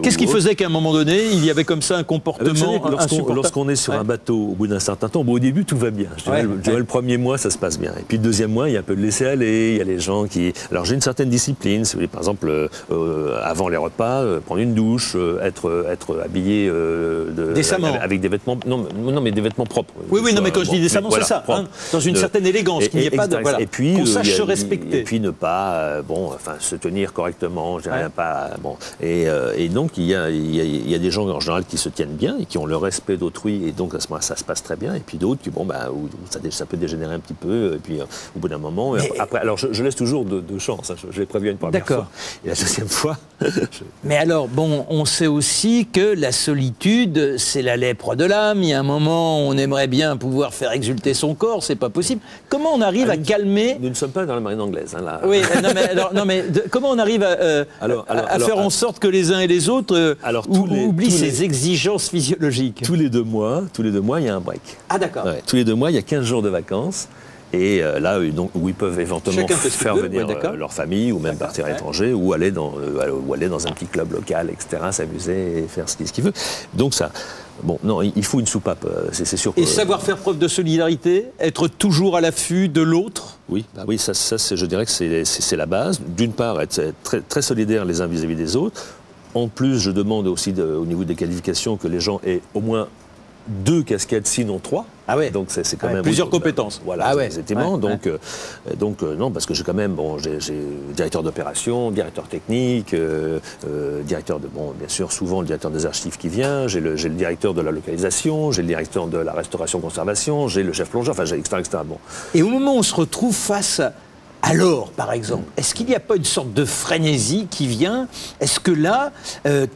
Qu'est-ce qui faisait qu'à un moment donné, il y avait comme ça un comportement insupportable? Lorsqu'on est sur un bateau, au bout d'un certain temps, au début, tout va bien. Je dirais, le premier mois, ça se passe bien. Et puis le deuxième mois, il y a un peu de laisser-aller, il y a les gens qui... Alors j'ai une certaine discipline, si vous voulez, par exemple, avant les repas, prendre une douche, être habillé décemment. Avec des vêtements... Non, mais des vêtements propres. Oui, non, mais quand je dis décemment, c'est ça. Hein, dans une certaine élégance, qu'il n'y ait pas de... Voilà, et puis, qu'on sache se respecter. Et puis ne pas, se tenir correctement, je dirais pas... Bon. Et donc, il y a des gens, en général, qui se tiennent bien et qui ont le respect d'autrui, et donc à ce moment-là, ça se passe très bien. Et puis d'autres qui, où ça peut dégénérer un petit peu. Et puis au bout d'un moment, après, alors je laisse toujours de chance. Hein, je l'ai prévu une première fois. Et la deuxième fois. Mais alors, bon, on sait aussi que la solitude, c'est la lèpre de l'âme. Il y a un moment, on aimerait bien pouvoir faire exulter son corps, c'est pas possible. Comment on arrive à calmer... Nous ne sommes pas dans la marine anglaise. Hein, là. Oui, comment on arrive à faire en sorte que les uns et les autres oublient ces exigences physiologiques? Tous les 2 mois, il y a un break. Ah d'accord. Ouais, tous les 2 mois, il y a 15 jours de vacances. Et là, donc, où ils peuvent éventuellement faire venir leur famille, ou même partir à l'étranger, ou aller dans un petit club local, etc., s'amuser et faire ce qu'il veut. Donc ça... Bon, non, il faut une soupape, c'est sûr. Et savoir faire preuve de solidarité, être toujours à l'affût de l'autre. Oui, ça je dirais que c'est la base. D'une part, être très, très solidaires les uns vis-à-vis des autres. En plus, je demande aussi au niveau des qualifications que les gens aient au moins 2 casquettes, sinon 3. Ah ouais. Donc c'est quand même plusieurs compétences. Voilà, exactement. Donc non, parce que j'ai quand même j'ai directeur d'opération, directeur technique, directeur de bien sûr souvent le directeur des archives qui vient, j'ai le directeur de la localisation, j'ai le directeur de la restauration-conservation, j'ai le chef plongeur, enfin j'ai etc. Bon. Et au moment où on se retrouve face à l'or, par exemple, est-ce qu'il n'y a pas une sorte de frénésie qui vient? Est-ce que là,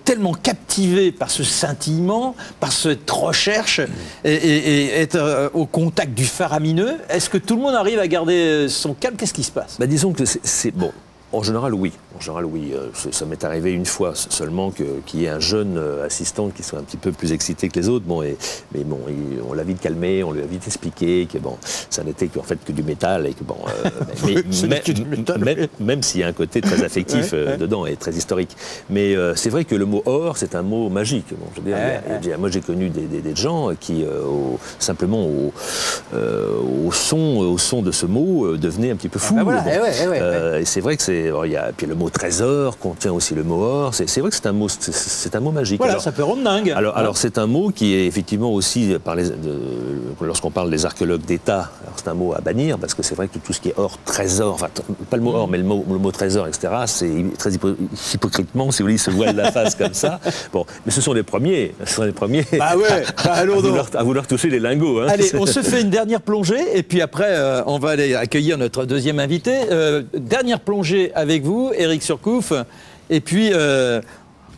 tellement captivé par ce scintillement, par cette recherche, et être au contact du faramineux, est-ce que tout le monde arrive à garder son calme? Qu'est-ce qui se passe? Disons que c'est bon. En général, oui. Ça m'est arrivé une fois seulement qu'il y ait un jeune assistant qui soit un petit peu plus excité que les autres. Mais on l'a vite calmé, on lui a vite expliqué que ça n'était qu'en fait que du métal et que même s'il y a un côté très affectif dedans et très historique. Mais c'est vrai que le mot or, c'est un mot magique. Bon, je veux dire, moi, j'ai connu des gens qui simplement au son de ce mot devenaient un petit peu fous. Et c'est vrai que il y a puis le mot trésor contient aussi le mot or. C'est vrai que c'est un mot magique. Voilà, ça peut rendre dingue. Alors c'est un mot qui est effectivement aussi lorsqu'on parle des archéologues d'État. Alors c'est un mot à bannir parce que c'est vrai que tout ce qui est or, trésor, enfin pas le mot or, mais le mot trésor, etc. C'est très hypocritement, si vous voulez, ils se voilent la face comme ça. Bon, mais ce sont les premiers. À vouloir toucher les lingots. Hein. Allez, on se fait une dernière plongée et puis après on va aller accueillir notre deuxième invité. Dernière plongée avec vous, Éric Surcouf, et puis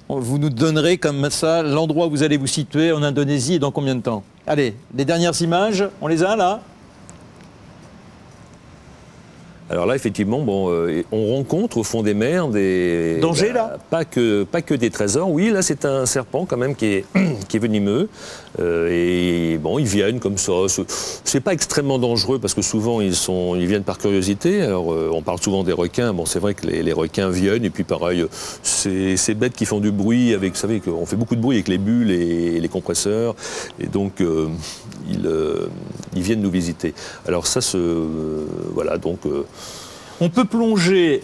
vous nous donnerez comme ça l'endroit où vous allez vous situer en Indonésie et dans combien de temps? Allez, les dernières images, on les a là? Alors là, effectivement, on rencontre au fond des mers des... Dangers, là? Pas que des trésors. Oui, là, c'est un serpent, quand même, qui est venimeux. Et bon, ils viennent comme ça. C'est pas extrêmement dangereux, parce que souvent, ils viennent par curiosité. Alors, on parle souvent des requins. Bon, c'est vrai que les requins viennent. Et puis, pareil, ces bêtes qui font du bruit avec... Vous savez qu'on fait beaucoup de bruit avec les bulles et les compresseurs. Et donc, ils viennent nous visiter. Alors ça, voilà, donc... On peut plonger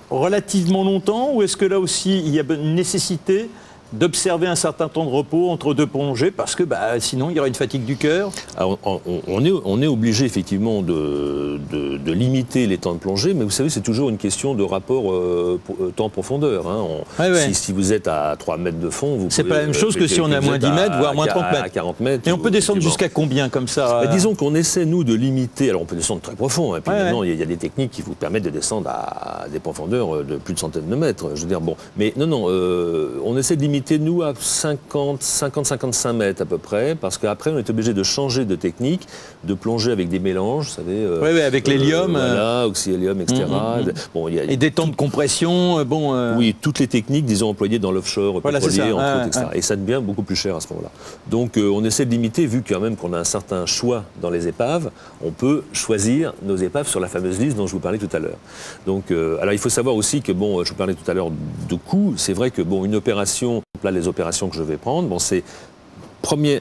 relativement longtemps ou est-ce que là aussi il y a une nécessité d'observer un certain temps de repos entre deux plongées parce que sinon il y aura une fatigue du cœur? On est obligé effectivement de limiter les temps de plongée, mais vous savez, c'est toujours une question de rapport temps-profondeur. Hein. Si vous êtes à 3 mètres de fond, vous c'est pas la même chose que si on est à moins 10 mètres, voire moins 30 mètres. À 40 mètres. Et on peut descendre jusqu'à combien comme ça? Disons qu'on essaie, nous, de limiter. Alors on peut descendre très profond, hein, puis maintenant il y a des techniques qui vous permettent de descendre à des profondeurs de plus de centaines de mètres. Je veux dire, bon. Mais non, on essaie de limiter, nous, à 50-55 mètres à peu près, parce qu'après, on est obligé de changer de technique, de plonger avec des mélanges, vous savez. Avec l'hélium. Voilà, oxyhélium, etc. Bon, et des temps de compression, Oui, toutes les techniques, disons, employées dans l'offshore, pétrolier, entre autres, etc. Et ça devient beaucoup plus cher à ce moment-là. Donc, on essaie de limiter, vu quand même qu'on a un certain choix dans les épaves, on peut choisir nos épaves sur la fameuse liste dont je vous parlais tout à l'heure. Donc, alors, il faut savoir aussi que, je vous parlais tout à l'heure de coûts, c'est vrai que, une opération, là, les opérations que je vais prendre, c'est... Il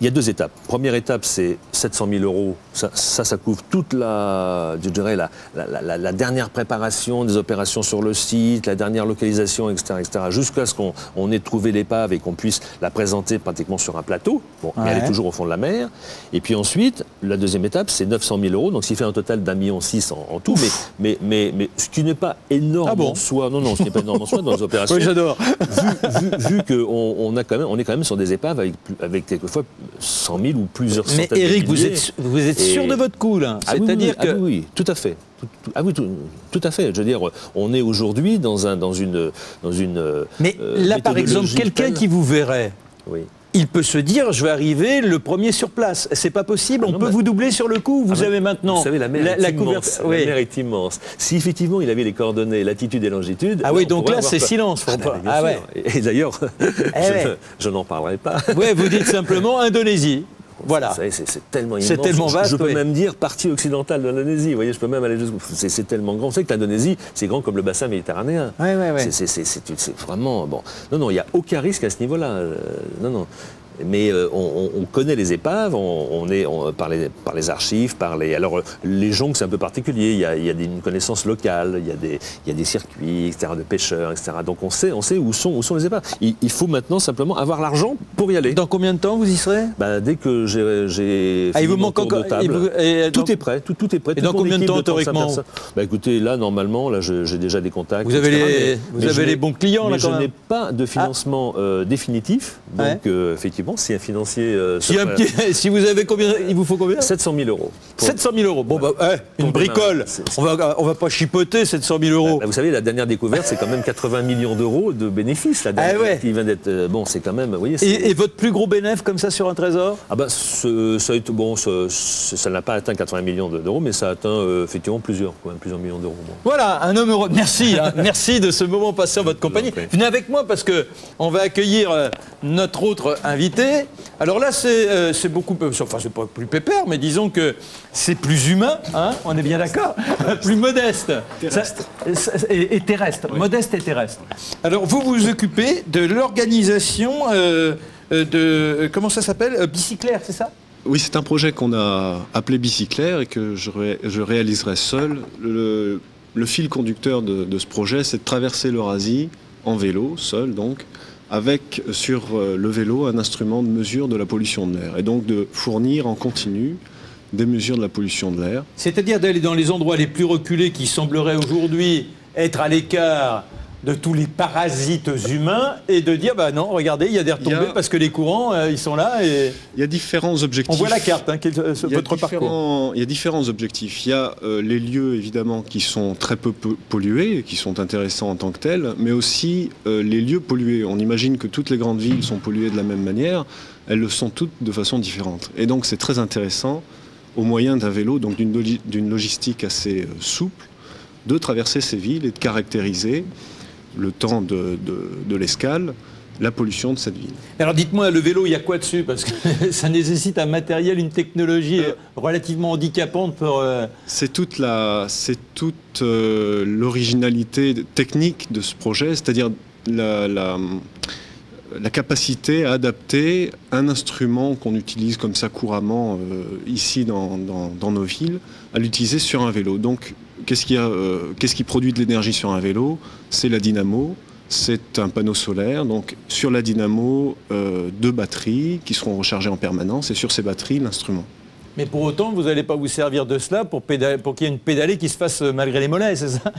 y a 2 étapes. Première étape, c'est 700 000 €. Ça couvre toute la dernière préparation des opérations sur le site, la dernière localisation, etc., jusqu'à ce qu'on ait trouvé l'épave et qu'on puisse la présenter pratiquement sur un plateau. Mais elle est toujours au fond de la mer. Et puis ensuite, la deuxième étape, c'est 900 000 €. Donc, ce qui fait un total d'1,6 million en tout. Mais ce qui n'est pas énorme en soi. Non, ce n'est pas énorme en soi dans les opérations. Oui, j'adore. Vu qu'on est quand même sur des épaves avec quelquefois 100 000 ou plusieurs centaines de milliers. Mais Éric, vous êtes sûr de votre coup, là? C'est-à-dire que... oui, tout à fait. Tout à fait. Je veux dire, on est aujourd'hui dans une... Mais là, par exemple, quelqu'un qui vous verrait... Oui. Il peut se dire, je vais arriver le premier sur place. C'est pas possible, on peut vous doubler sur le coup. Vous avez maintenant... Vous savez, la mer est immense. La mer est immense. Si effectivement il avait les coordonnées, latitude et longitude... donc là c'est silence. Et d'ailleurs, je n'en parlerai pas. Oui, vous dites simplement Indonésie. Voilà. C'est tellement immense. C'est tellement vaste. Je peux même dire partie occidentale de l'Indonésie. Vous voyez, je peux même aller jusqu'au... C'est tellement grand. Vous savez que l'Indonésie, c'est grand comme le bassin méditerranéen. C'est vraiment... Non, il n'y a aucun risque à ce niveau-là. Non. Mais on connaît les épaves, par les archives, alors les jonques c'est un peu particulier, il y a une connaissance locale, il y a des circuits, etc., de pêcheurs, etc. Donc on sait où sont les épaves. Il faut maintenant simplement avoir l'argent pour y aller. Dans combien de temps vous y serez? Dès que j'ai il vous manque encore tout est prêt, tout est prêt. Et dans combien de temps théoriquement? Écoutez, là normalement, j'ai déjà des contacts. Vous avez les bons clients là quand même. Je n'ai pas de financement définitif, donc effectivement. Si un financier... si vous avez combien, il vous faut combien? 700 000 €. 700 000 €. Une bricole. On va pas chipoter 700 000 €. Vous savez, la dernière découverte, c'est quand même 80 millions d'euros de bénéfices. Qui vient d'être... c'est quand même... Vous voyez, et votre plus gros bénéfice comme ça sur un trésor? Ça n'a pas atteint 80 millions d'euros, mais ça a atteint effectivement plusieurs millions d'euros. Voilà, un homme heureux. Merci. Merci de ce moment passé en votre compagnie. Venez avec moi parce qu'on va accueillir notre autre invité. Alors là, c'est beaucoup... Enfin, c'est pas plus pépère, mais disons que c'est plus humain, hein, on est bien d'accord. Plus modeste. Terrestre. Et terrestre. Oui. Modeste et terrestre. Alors, vous vous occupez de l'organisation comment ça s'appelle? Bicyclair, c'est ça? Oui, c'est un projet qu'on a appelé Bicyclair et que je réaliserai seul. Le fil conducteur de ce projet, c'est de traverser l'Eurasie en vélo, seul donc, avec sur le vélo un instrument de mesure de la pollution de l'air et donc de fournir en continu des mesures de la pollution de l'air. C'est-à-dire d'aller dans les endroits les plus reculés qui sembleraient aujourd'hui être à l'écart de tous les parasites humains et de dire, non, regardez, il y a des retombées parce que les courants, ils sont là et... Il y a différents objectifs. On voit la carte, votre parcours. Il y a différents objectifs. Il y a les lieux, évidemment, qui sont très peu pollués, qui sont intéressants en tant que tels, mais aussi les lieux pollués. On imagine que toutes les grandes villes sont polluées de la même manière. Elles le sont toutes de façon différente. Et donc, c'est très intéressant, au moyen d'un vélo, donc d'une logistique assez souple, de traverser ces villes et de caractériser le temps de l'escale, la pollution de cette ville. Alors dites-moi, le vélo, il y a quoi dessus? Parce que ça nécessite un matériel, une technologie relativement handicapante pour... C'est toute l'originalité technique de ce projet, c'est-à-dire la capacité à adapter un instrument qu'on utilise comme ça couramment ici dans nos villes, à l'utiliser sur un vélo. Donc, qu'est-ce qui produit de l'énergie sur un vélo? C'est la dynamo, c'est un panneau solaire, donc sur la dynamo, 2 batteries qui seront rechargées en permanence, et sur ces batteries, l'instrument. Mais pour autant, vous n'allez pas vous servir de cela pour qu'il y ait une pédalée qui se fasse malgré les mollets, c'est ça?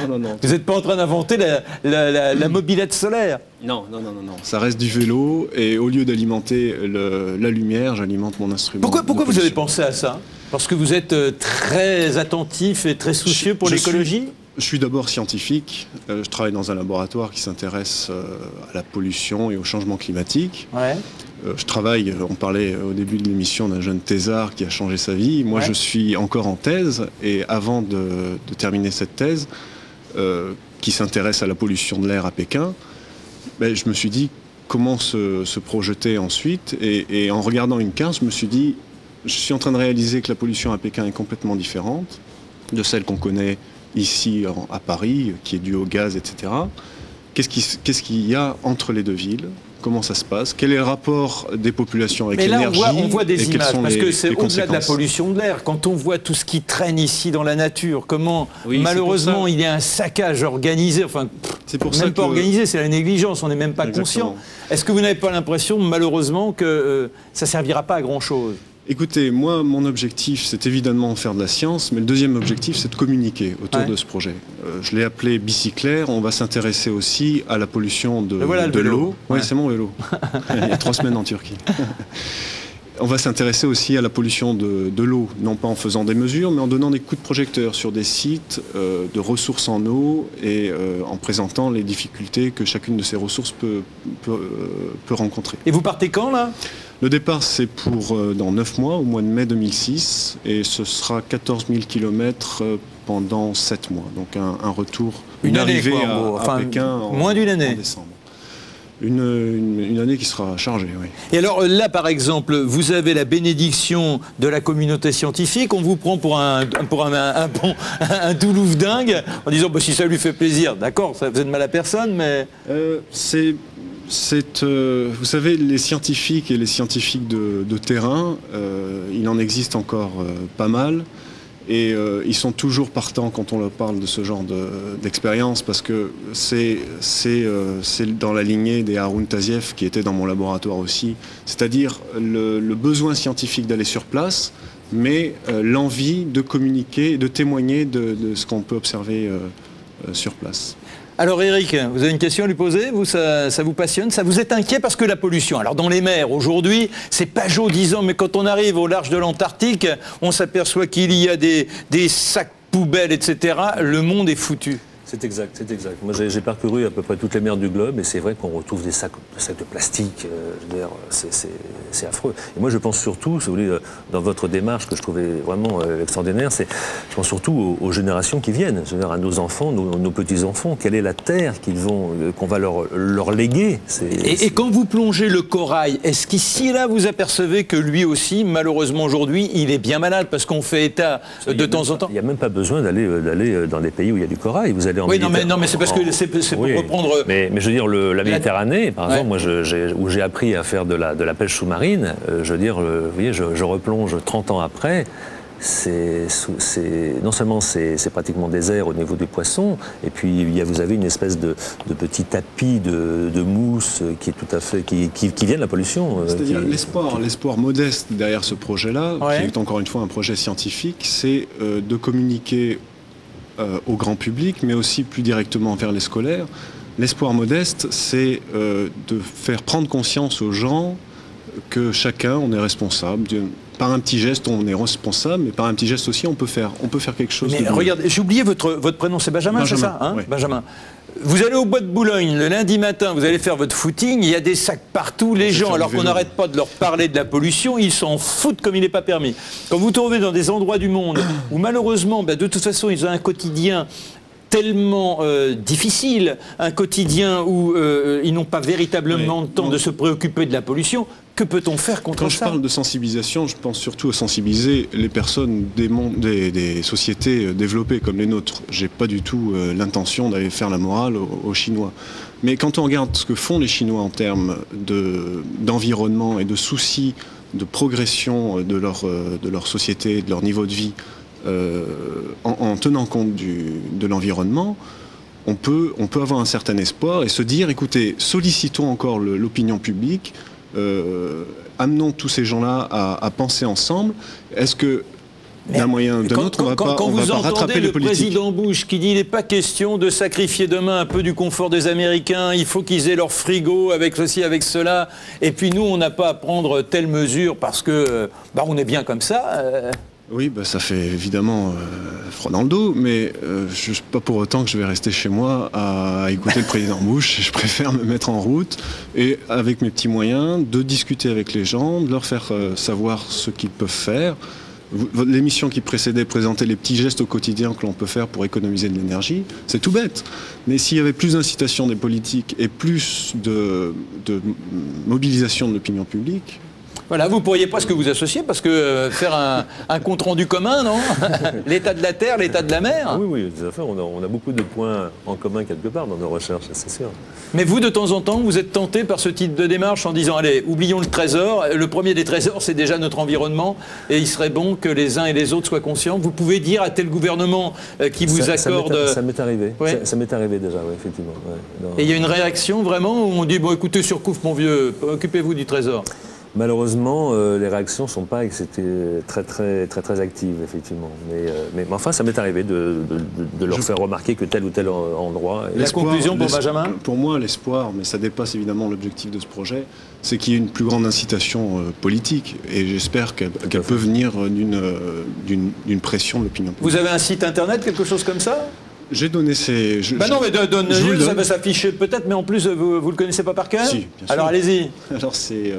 Non. Vous n'êtes pas en train d'inventer la mobilette solaire? Non. Ça reste du vélo, et au lieu d'alimenter la lumière, j'alimente mon instrument. Pourquoi vous avez pensé à ça? Parce que vous êtes très attentif et très soucieux pour l'écologie? Je suis d'abord scientifique. Je travaille dans un laboratoire qui s'intéresse à la pollution et au changement climatique. Ouais. Je travaille, on parlait au début de l'émission d'un jeune thésard qui a changé sa vie. Moi, je suis encore en thèse, et avant de terminer cette thèse, qui s'intéresse à la pollution de l'air à Pékin, je me suis dit comment se projeter ensuite. Et en regardant une carte, je me suis dit, je suis en train de réaliser que la pollution à Pékin est complètement différente de celle qu'on connaît ici à Paris, qui est due au gaz, etc. Qu'est-ce qu'il y a entre les deux villes? Comment ça se passe? Quel est le rapport des populations avec l'énergie? On voit des images, parce que c'est au-delà de la pollution de l'air. Quand on voit tout ce qui traîne ici dans la nature, comment malheureusement il y a un saccage organisé, enfin, même pas organisé, c'est la négligence, on n'est même pas conscient. Est-ce que vous n'avez pas l'impression, malheureusement, que ça ne servira pas à grand-chose? Écoutez, moi, mon objectif, c'est évidemment faire de la science, mais le deuxième objectif, c'est de communiquer autour de ce projet. Je l'ai appelé Bicyclair. On va s'intéresser aussi à la pollution de l'eau. Oui, c'est mon vélo. Il y a 3 semaines en Turquie. On va s'intéresser aussi à la pollution de l'eau, non pas en faisant des mesures, mais en donnant des coups de projecteur sur des sites de ressources en eau, et en présentant les difficultés que chacune de ces ressources peut rencontrer. Et vous partez quand, là? Le départ, c'est pour dans 9 mois, au mois de mai 2006, et ce sera 14 000 km pendant 7 mois. Donc un retour, une arrivée à Pékin moins d'une année. En décembre. Une année qui sera chargée, oui. Et alors là, par exemple, vous avez la bénédiction de la communauté scientifique, on vous prend pour un doulouf dingue, en disant si ça lui fait plaisir, d'accord, ça faisait de mal à personne, mais... vous savez, les scientifiques et les scientifiques de terrain, il en existe encore pas mal, et ils sont toujours partants quand on leur parle de ce genre d'expérience, parce que c'est dans la lignée des Haroun Tazieff qui étaient dans mon laboratoire aussi, c'est-à-dire le besoin scientifique d'aller sur place, mais l'envie de communiquer, de témoigner de ce qu'on peut observer sur place. Alors Eric, vous avez une question à lui poser? Vous, ça vous passionne? Ça vous est inquiet parce que la pollution? Alors dans les mers, aujourd'hui, c'est pas disant, mais quand on arrive au large de l'Antarctique, on s'aperçoit qu'il y a des sacs poubelles, etc. Le monde est foutu. C'est exact, c'est exact. Moi, j'ai parcouru à peu près toutes les mers du globe, et c'est vrai qu'on retrouve des sacs de plastique. Je veux dire, c'est affreux. Et moi, je pense surtout, si vous voulez, dans votre démarche que je trouvais vraiment extraordinaire, je pense surtout aux générations qui viennent, je veux dire, à nos enfants, nos petits-enfants. Quelle est la terre qu'on va leur léguer? Et quand vous plongez le corail, est-ce qu'ici, là, vous apercevez que lui aussi, malheureusement aujourd'hui, il est bien malade, parce qu'on fait état de temps en temps? Il n'y a même pas besoin d'aller dans des pays où il y a du corail. Vous allez oui, non, mais c'est parce que c'est pour reprendre... Mais je veux dire, la Méditerranée, par exemple, moi, où j'ai appris à faire de la pêche sous-marine, je veux dire, vous voyez, je replonge 30 ans après, non seulement c'est pratiquement désert au niveau des poissons, et puis vous avez une espèce de petit tapis de mousse qui est tout à fait qui vient de la pollution. C'est-à-dire l'espoir modeste derrière ce projet-là, qui est encore une fois un projet scientifique, c'est de communiquer au grand public, mais aussi plus directement vers les scolaires. L'espoir modeste, c'est de faire prendre conscience aux gens que chacun, on est responsable. Par un petit geste, on est responsable, mais par un petit geste aussi, on peut faire quelque chose. Mais regardez, j'ai oublié votre prénom, c'est Benjamin, c'est ça, hein, Benjamin. Vous allez au bois de Boulogne le lundi matin, vous allez faire votre footing, il y a des sacs partout, les gens, alors qu'on n'arrête pas de leur parler de la pollution, ils s'en foutent comme il n'est pas permis. Quand vous trouvez dans des endroits du monde où malheureusement, de toute façon, ils ont un quotidien tellement difficile, un quotidien où ils n'ont pas véritablement le temps de se préoccuper de la pollution, que peut-on faire contre ça? Quand je parle de sensibilisation, je pense surtout à sensibiliser les personnes des sociétés développées comme les nôtres. Je n'ai pas du tout l'intention d'aller faire la morale aux Chinois. Mais quand on regarde ce que font les Chinois en termes d'environnement et de soucis de progression de leur société, de leur niveau de vie, en tenant compte de l'environnement, on peut avoir un certain espoir et se dire, écoutez, sollicitons encore l'opinion publique, amenons tous ces gens-là à penser ensemble. Est-ce que d'un moyen ou d'un autre, on va pas rattraper les politiques. Quand vous entendez le président Bush qui dit qu'il n'est pas question de sacrifier demain un peu du confort des Américains, il faut qu'ils aient leur frigo avec ceci, avec cela, et puis nous, on n'a pas à prendre telle mesure parce que on est bien comme ça. Oui, ça fait évidemment froid dans le dos, mais je pas pour autant que je vais rester chez moi à écouter le président Bush. Je préfère me mettre en route et, avec mes petits moyens, de discuter avec les gens, de leur faire savoir ce qu'ils peuvent faire. L'émission qui précédait présentait les petits gestes au quotidien que l'on peut faire pour économiser de l'énergie. C'est tout bête. Mais s'il y avait plus d'incitation des politiques et plus de mobilisation de l'opinion publique... Voilà, vous pourriez presque vous associer parce que faire un compte-rendu commun, non? L'état de la terre, l'état de la mer. Oui, tout à fait. On a beaucoup de points en commun quelque part dans nos recherches, c'est sûr. Mais vous, de temps en temps, vous êtes tenté par ce type de démarche en disant, allez, oublions le trésor. Le premier des trésors, c'est déjà notre environnement et il serait bon que les uns et les autres soient conscients. Vous pouvez dire à tel gouvernement qui vous accorde... Ça m'est arrivé. Ouais. Ça m'est arrivé déjà, oui, effectivement. Ouais. Et il y a une réaction vraiment où on dit, bon, écoutez, surcouf, mon vieux, occupez-vous du trésor. Malheureusement, les réactions ne sont pas très actives, effectivement. Mais enfin, ça m'est arrivé de leur faire remarquer que tel ou tel endroit... La conclusion pour Benjamin? Pour moi, l'espoir, mais ça dépasse évidemment l'objectif de ce projet, c'est qu'il y ait une plus grande incitation politique. Et j'espère qu'elle peut venir d'une pression de l'opinion publique. Vous avez un site internet, quelque chose comme ça? J'ai donné ces... non, mais donnez-le, ça va s'afficher peut-être, mais en plus, vous ne le connaissez pas par cœur? Si, bien sûr. Alors, allez-y. Alors, c'est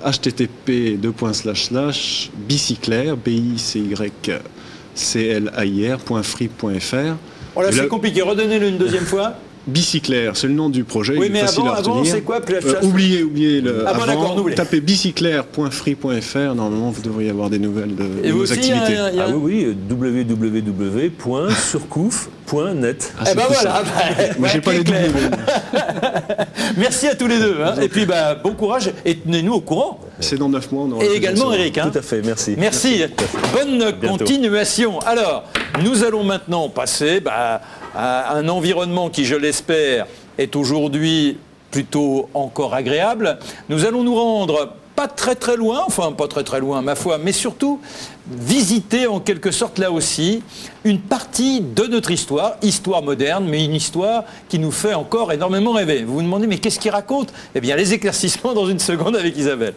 http://bicyclair, BICYCLAIR.free.fr. Oh là, c'est compliqué, redonnez-le une deuxième fois. Bicyclair, c'est le nom du projet. Oui, mais avant c'est quoi? Oubliez le bon, d'accord, tapez bicyclair.free.fr. Normalement, vous devriez avoir des nouvelles de nos activités. Oui, www.surcouf.net. Voilà. Moi, j'ai pas les doubles. Merci à tous les deux. Et puis, bon courage et tenez-nous au courant. C'est dans 9 mois. On aura et également Eric. Tout à fait, merci. Merci. Bonne continuation. Alors, nous allons maintenant passer à un environnement qui, je l'espère, est aujourd'hui plutôt encore agréable. Nous allons nous rendre pas très loin, enfin pas très loin ma foi, mais surtout visiter en quelque sorte là aussi une partie de notre histoire moderne, mais une histoire qui nous fait encore énormément rêver. Vous vous demandez, mais qu'est-ce qu'il raconte? Eh bien, les éclaircissements dans une seconde avec Isabelle.